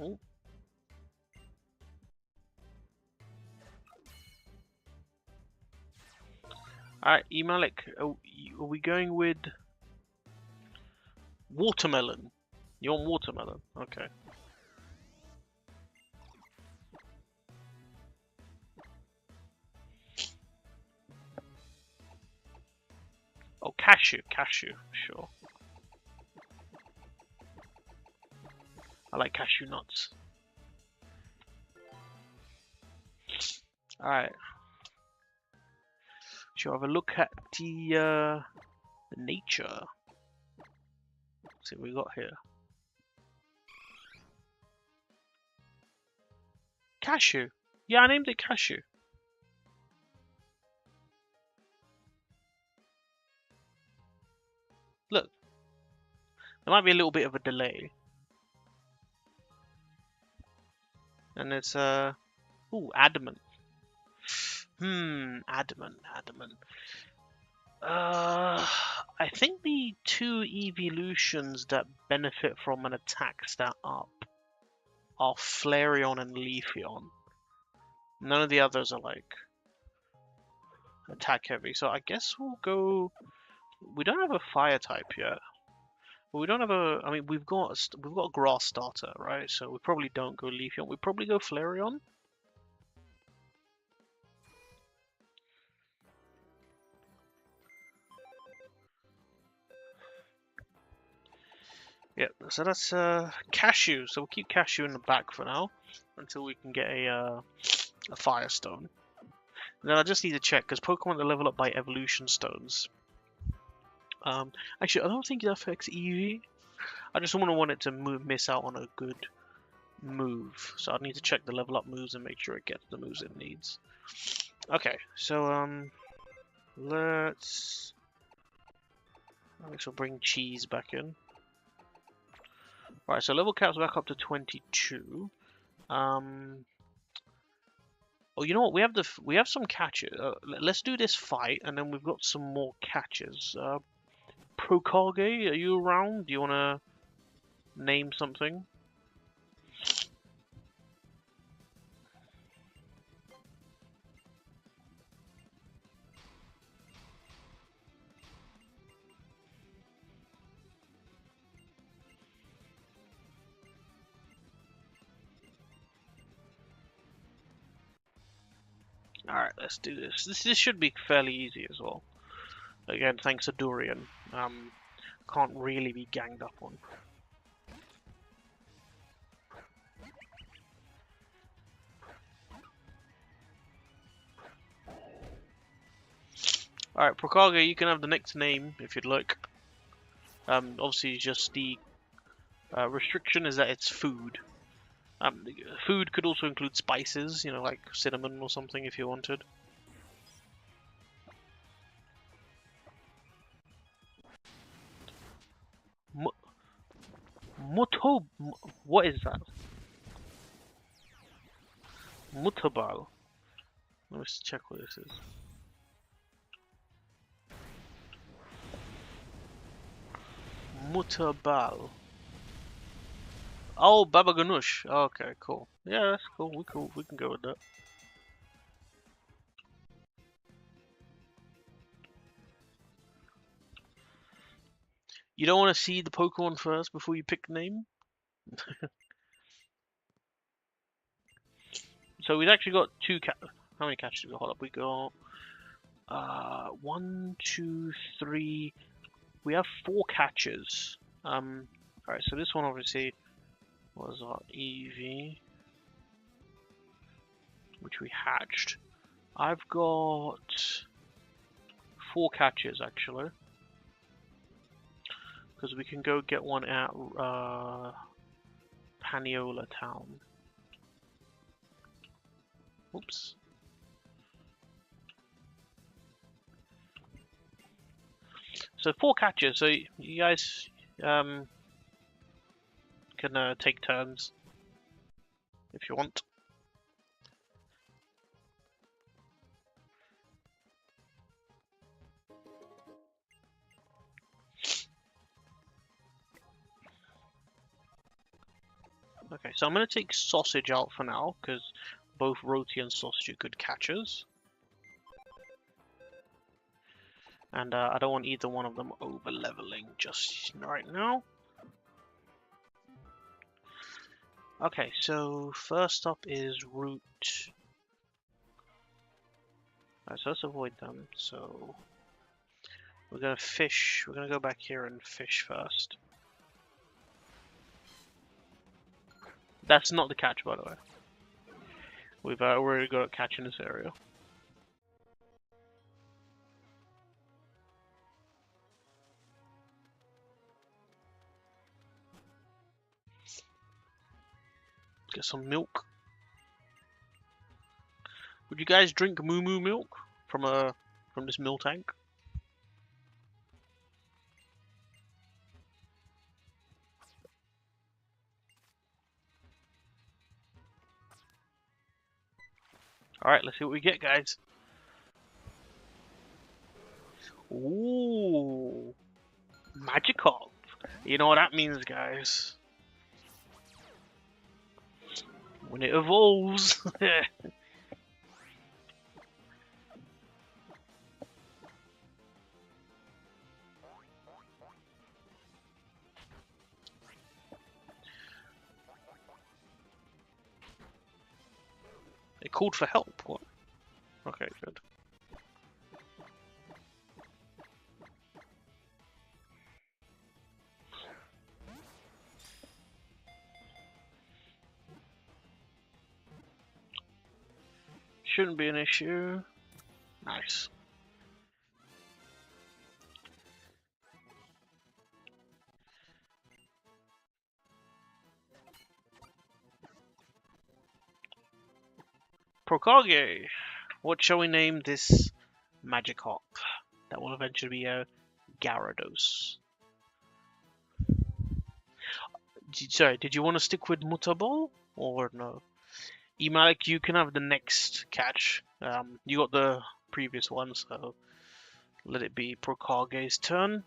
Oh. Alright, Emalik, are we going with watermelon? You want watermelon? Okay. Oh, cashew, sure. I like cashew nuts. Alright. Shall we have a look at the nature? Let's see what we got here. Cashew. Yeah, I named it cashew. Look. There might be a little bit of a delay. And it's ooh, adamant. Adamant. I think the two evolutions that benefit from an attack stat up are Flareon and Leafeon. None of the others are like attack heavy, so I guess we'll go. We don't have a fire type yet. But we don't have a. I mean, we've got a grass starter, right? So we probably don't go Leafeon. We probably go Flareon. Yep. So that's cashew. So we'll keep cashew in the back for now until we can get a firestone. And then I just need to check because Pokemon are level up by evolution stones. Actually, I don't think it affects Eevee. I just wouldn't want it to miss out on a good move. So I need to check the level up moves and make sure it gets the moves it needs. Okay, so let's bring Cheese back in. Right, so level cap's back up to 22. Oh, you know what? We have some catches. Let's do this fight, and then we've got some more catches. Procage, are you around? Do you want to name something? Alright, let's do this. This should be fairly easy as well. Again, thanks to Durian. Can't really be ganged up on. Alright, Procage, you can have the next name if you'd like. Obviously, just the restriction is that it's food. Food could also include spices, you know, like cinnamon or something if you wanted. What is that? Mutabal. Let's check what this is. Mutabal. Oh, Baba Ganoush. Okay, cool. Yeah, that's cool. We can go with that. You don't want to see the Pokemon first before you pick the name? So we've actually got two how many catches do we got? Hold up, we got 1, 2, 3. We have 4 catches. Alright, so this one obviously was our Eevee, which we hatched. I've got 4 catches actually, because we can go get one at Paniola Town. Oops. So 4 catches. So you guys can take turns if you want. Okay, so I'm going to take Sausage out for now, because both Roti and Sausage are good catchers. And I don't want either one of them over-leveling just right now. Okay, so first up is Root. Alright, so let's avoid them. So we're going to fish. We're going to go back here and fish first. That's not the catch, by the way. We've already got a catch in this area. Get some milk. Would you guys drink Moo Moo milk from this mill tank? Alright, let's see what we get, guys. Ooh, Magikarp. You know what that means, guys. When it evolves. It called for help. What? Okay, good. Shouldn't be an issue. Nice. Prokage. What shall we name this Magikarp? That will eventually be a Gyarados. Sorry, did you want to stick with Mutaball or no? Emalik, you can have the next catch. You got the previous one, so let it be Prokage's turn.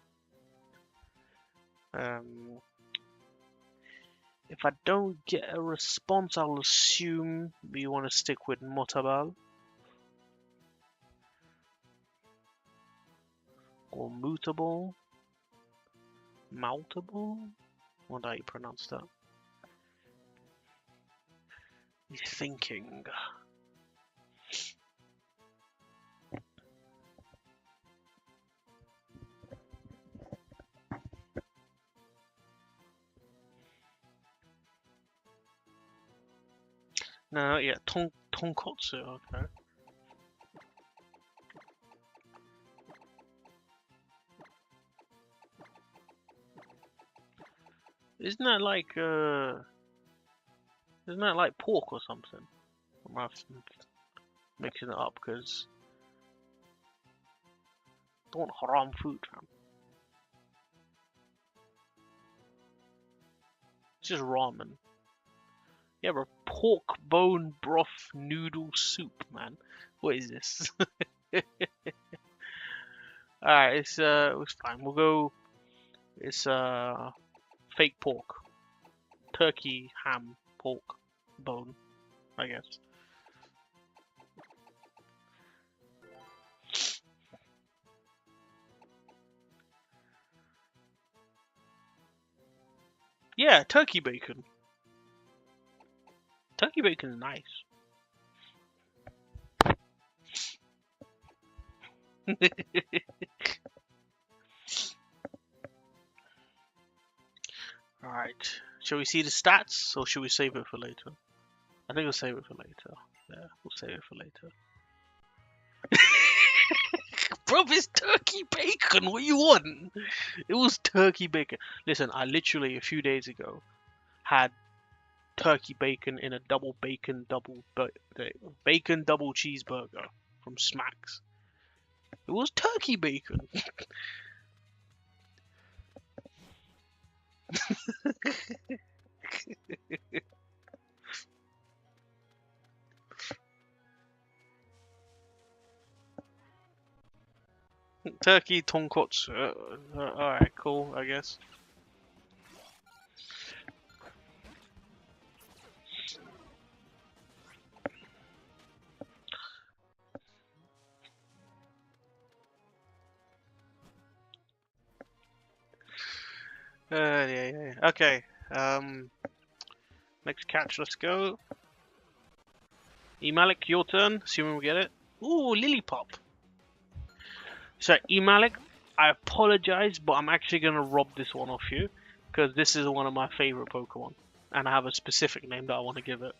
If I don't get a response, I'll assume you want to stick with Mutaball. Or Mutable. Moutable? What do you pronounce that? He's thinking. No, yeah, Tonkotsu, okay. Isn't that like pork or something? I'm mixing it up because I don't want haram food, fam. It's just ramen. Yeah, bro, pork bone broth noodle soup, man. What is this? Alright, it's fine. We'll go. It's fake pork, turkey, ham, pork, bone, I guess. Yeah, turkey bacon. Turkey bacon is nice. Alright. Shall we see the stats or should we save it for later? I think we'll save it for later. Yeah, we'll save it for later. Bro, it's turkey bacon. What you want? It was turkey bacon. Listen, I literally a few days ago had turkey bacon in a bacon double cheeseburger from Smacks. It was turkey bacon. Turkey tonkotsu. Alright, cool, I guess. Yeah. Okay. Next catch. Let's go. Emalik, your turn. Assuming we get it. Ooh, Lilipop. So Emalik, I apologize, but I'm actually gonna rob this one off you because this is one of my favorite Pokemon, and I have a specific name that I want to give it.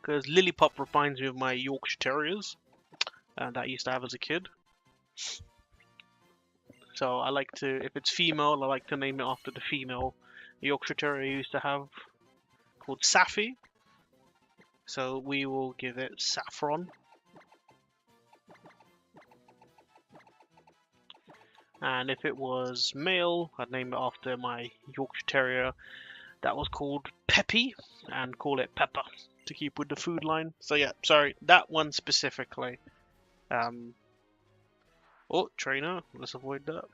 Because Lilipop reminds me of my Yorkshire Terriers that I used to have as a kid. So I like to, if it's female, I like to name it after the female Yorkshire Terrier I used to have called Safi. So we will give it Saffron. And if it was male, I'd name it after my Yorkshire Terrier that was called Peppy and call it Pepper to keep with the food line. So yeah, sorry, that one specifically. Oh, trainer, let's avoid that.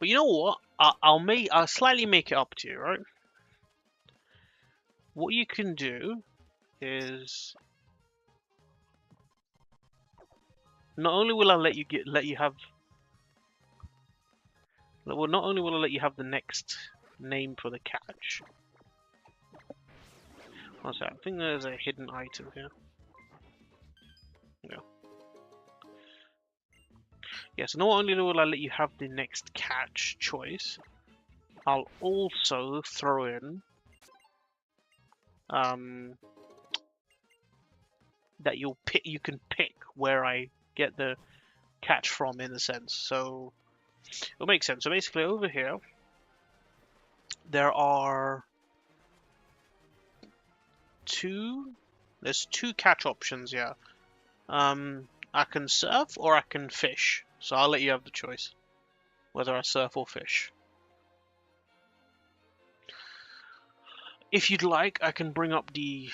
But you know what? I'll slightly make it up to you, right? What you can do is not only will I let you have not only will I let you have the next name for the catch. One sec, I think there's a hidden item here. Yeah. Yeah, so not only will I let you have the next catch choice, I'll also throw in that you can pick where I get the catch from in a sense. So it'll make sense. So basically over here there are there's two catch options, yeah. I can surf or I can fish. So I'll let you have the choice whether I surf or fish. If you'd like, I can bring up the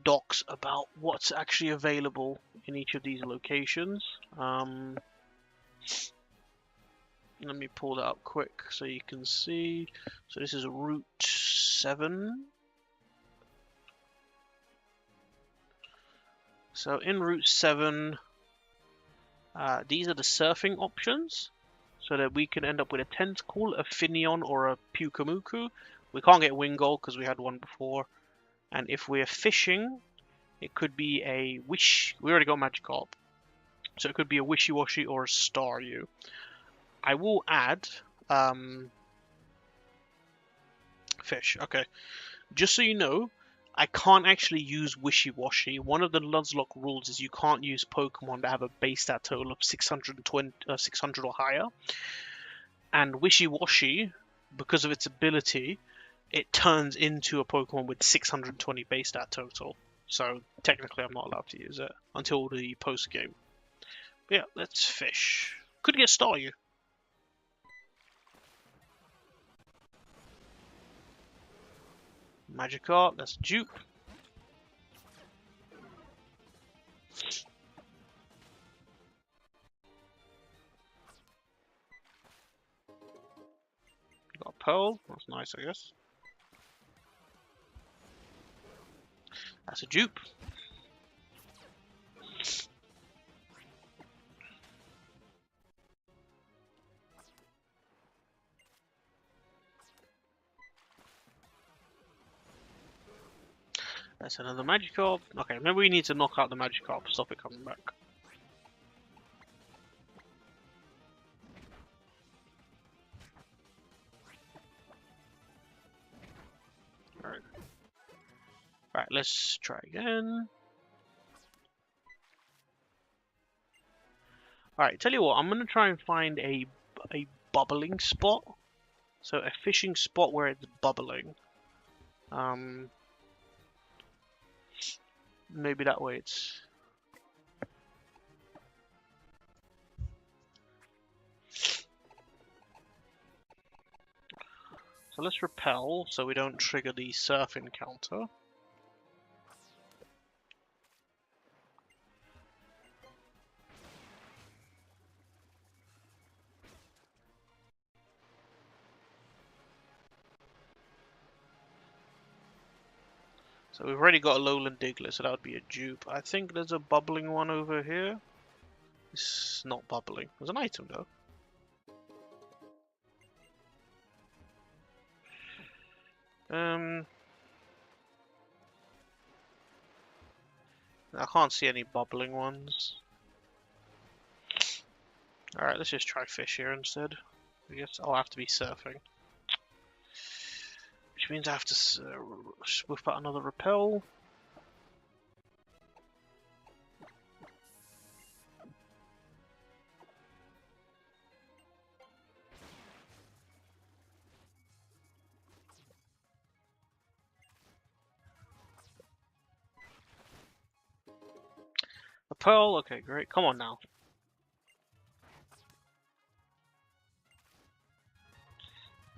docs about what's actually available in each of these locations. Let me pull that up quick so you can see. So this is Route 7. So in Route 7, these are the surfing options. So that we can end up with a Tentacle, a Finneon, or a Pukamuku. We can't get Wingull because we had one before. And if we're fishing, it could be a Wish. We already got Magikarp. So it could be a Wishy-Washy or a Staryu. I will add fish. Okay. Just so you know, I can't actually use Wishy-Washy. One of the Nuzlocke rules is you can't use Pokemon that have a base stat total of 600 or higher. And Wishy-Washy, because of its ability, it turns into a Pokemon with 620 base stat total. So technically I'm not allowed to use it until the post game. But yeah, let's fish. Could get Staryu. Magikarp, that's dupe. Got a Pearl, that's nice I guess. That's a dupe. That's another Magikarp. Okay, maybe we need to knock out the Magikarp, stop it coming back. Alright. Alright, let's try again. Alright, tell you what, I'm gonna try and find a bubbling spot. So a fishing spot where it's bubbling. Maybe that way it's... So let's repel so we don't trigger the surf encounter. So we've already got a lowland Diglett, so that would be a dupe. I think there's a bubbling one over here. It's not bubbling. There's an item though. I can't see any bubbling ones. Alright, let's just try fish here instead. I guess I'll have to be surfing. Which means I have to whip out another repel. A pearl, okay, great. Come on now.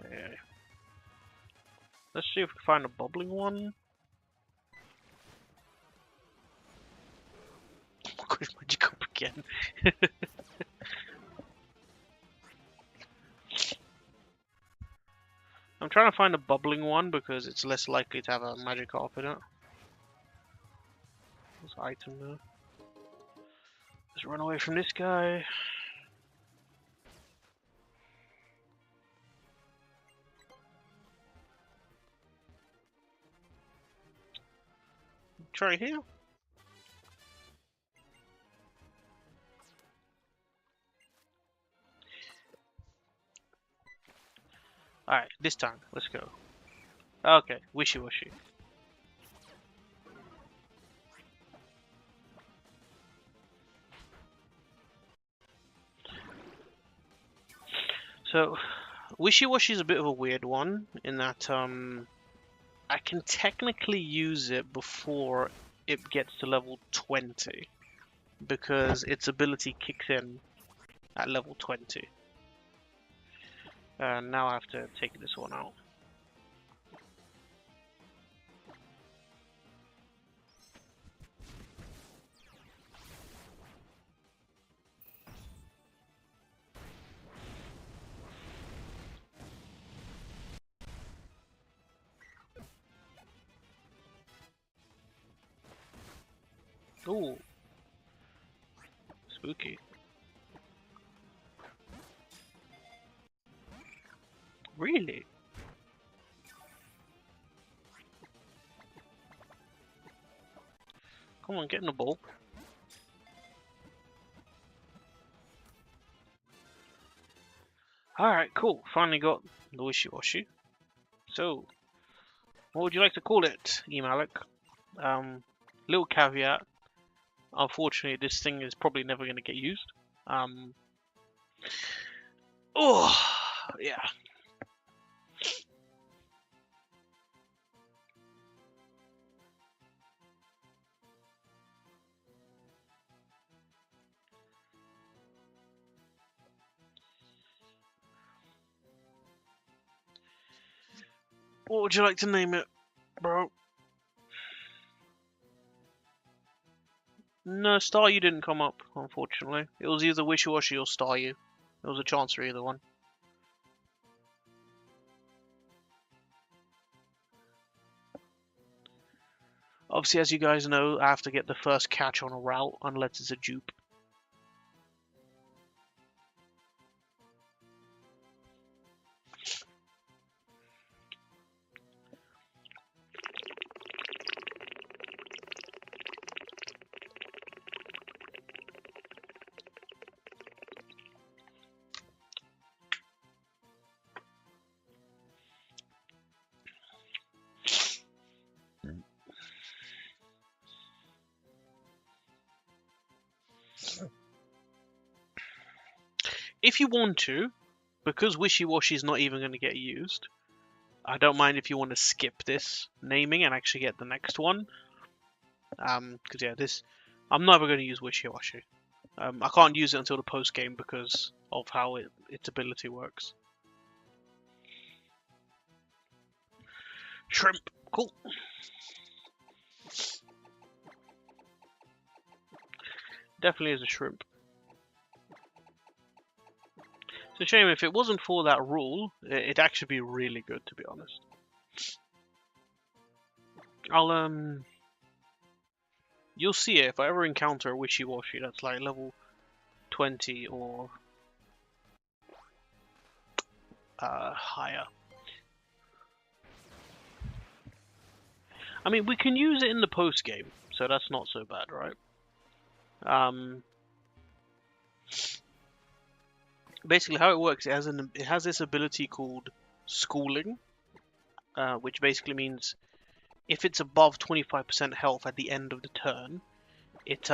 Okay. Let's see if we can find a bubbling one. Oh my gosh, magic up again. I'm trying to find a bubbling one because it's less likely to have a Magikarp in it. There's an item there. Let's run away from this guy. Try here. Alright, this time, let's go. Okay, wishy-washy. So, wishy-washy is a bit of a weird one in that I can technically use it before it gets to level 20 because its ability kicks in at level 20. And now I have to take this one out. Ooh. Spooky. Really? Come on, get in the ball. Alright, cool. Finally got the wishy-washy. So, what would you like to call it, Emalik? Little caveat. Unfortunately, this thing is probably never going to get used. Oh, yeah. What would you like to name it, bro? No, Staryu didn't come up, unfortunately. It was either Wishy-Washy or Staryu. There was a chance for either one. Obviously, as you guys know, I have to get the first catch on a route, unless it's a dupe. If you want to, because Wishy-Washy is not even going to get used, I don't mind if you want to skip this naming and actually get the next one. Because yeah, I'm never going to use Wishy-Washy. I can't use it until the post game because of how its ability works. Shrimp. Cool. Definitely is a shrimp. It's a shame if it wasn't for that rule, it'd actually be really good, to be honest. You'll see it if I ever encounter a wishy-washy that's like level 20 or higher. I mean, we can use it in the post game, so that's not so bad, right? Basically, how it works, it has this ability called schooling, which basically means if it's above 25% health at the end of the turn, it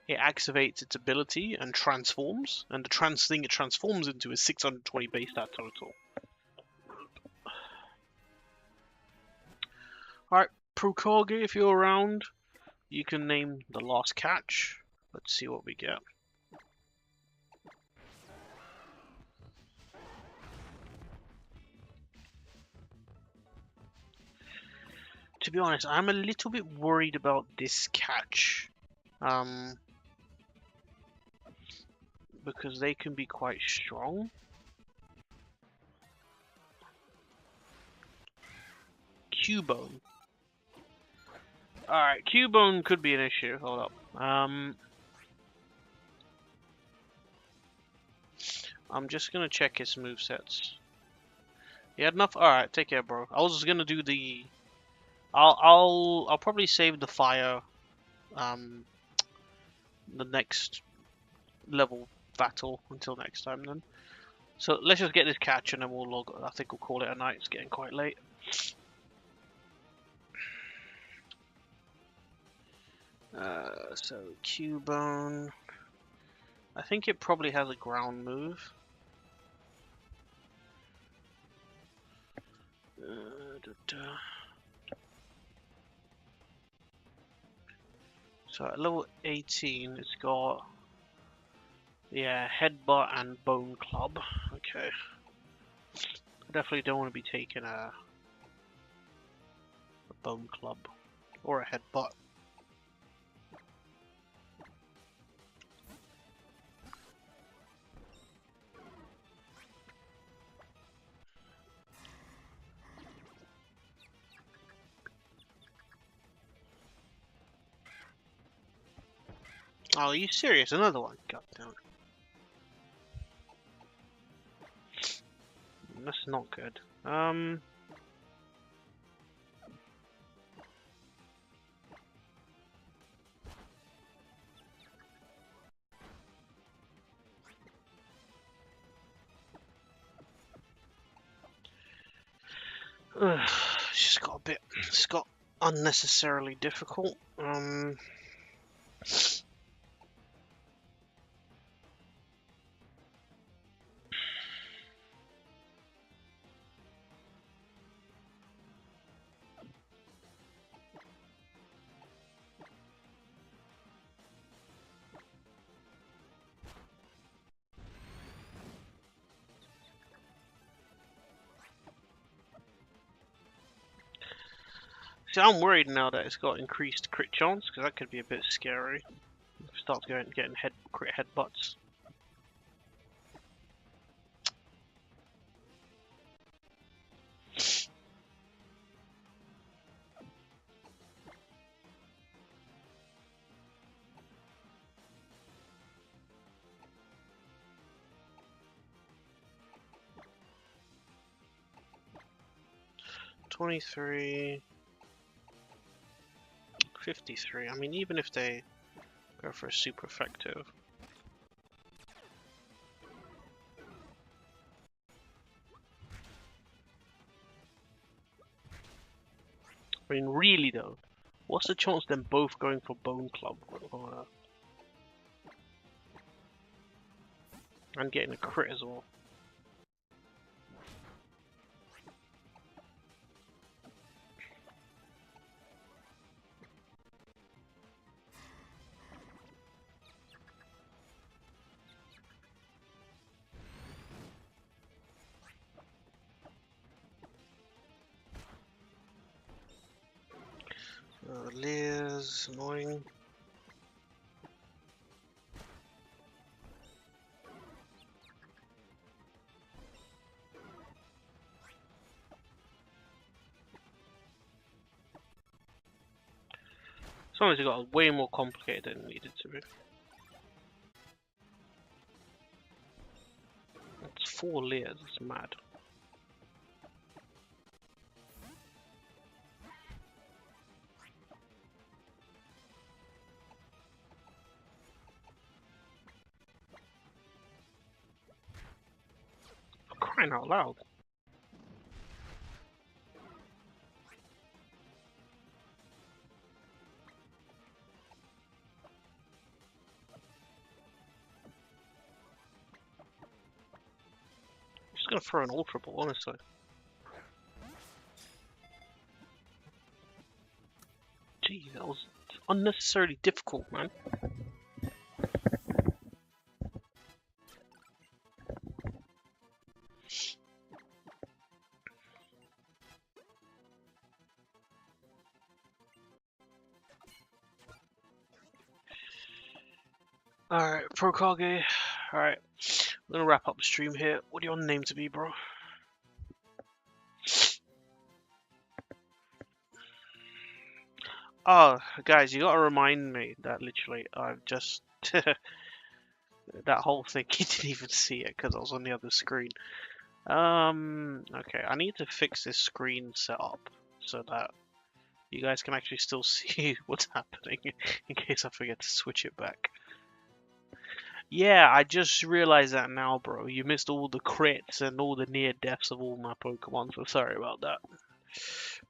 activates its ability and transforms, and the thing it transforms into is 620 base stat total. Alright, Prokorgi, if you're around, you can name the last catch. Let's see what we get. To be honest, I'm a little bit worried about this catch. Because they can be quite strong. Cubone. Alright, Cubone could be an issue. Hold up. I'm just gonna check his movesets. You had enough? Alright, take care, bro. I was just gonna do the... I'll probably save the fire the next level battle until next time then. So let's just get this catch and then we'll log. I think we'll call it a night. It's getting quite late. So Cubone. I think it probably has a ground move. So at level 18, it's got, yeah, headbutt and bone club. Okay. Definitely don't want to be taking a bone club or a headbutt. Oh, are you serious? Another one? God damn it. That's not good. It's just got a bit. It's got unnecessarily difficult. 'Cause I'm worried now that it's got increased crit chance, because that could be a bit scary. If it starts getting crit headbutts. $23, $53. I mean, even if they go for a super effective. I mean, really though, what's the chance of them both going for Bone Club? And getting a crit as well. As long as it got way more complicated than it needed to be. It's 4 layers, it's mad. For crying out loud. I'm just gonna throw an Ultra Ball, honestly. Gee, that was unnecessarily difficult, man. Alright, Prokage. Alright, I'm gonna wrap up the stream here. What do you want the name to be, bro? Oh, guys, you gotta remind me that literally I've just... that whole thing, you didn't even see it because I was on the other screen. Okay, I need to fix this screen setup so that you guys can actually still see what's happening in case I forget to switch it back. Yeah, I just realized that now, bro. You missed all the crits and all the near deaths of all my Pokemon, so sorry about that.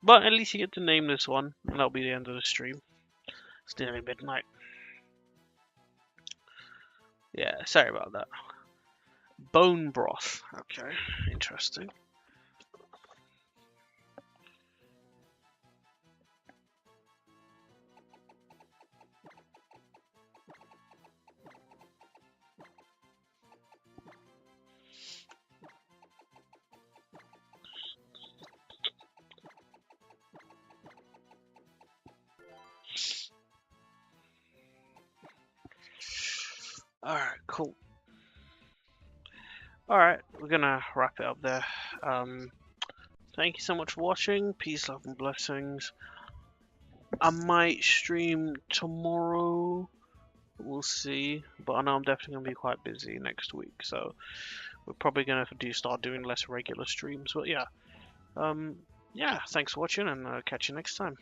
But at least you get to name this one, and that'll be the end of the stream. It's nearly midnight. Yeah, sorry about that. Bone broth. Okay, interesting. Alright, cool. Alright, we're gonna wrap it up there. Thank you so much for watching. Peace, love, and blessings. I might stream tomorrow. We'll see. But I know I'm definitely gonna be quite busy next week, so we're probably gonna start doing less regular streams. But yeah. Yeah, thanks for watching, and catch you next time.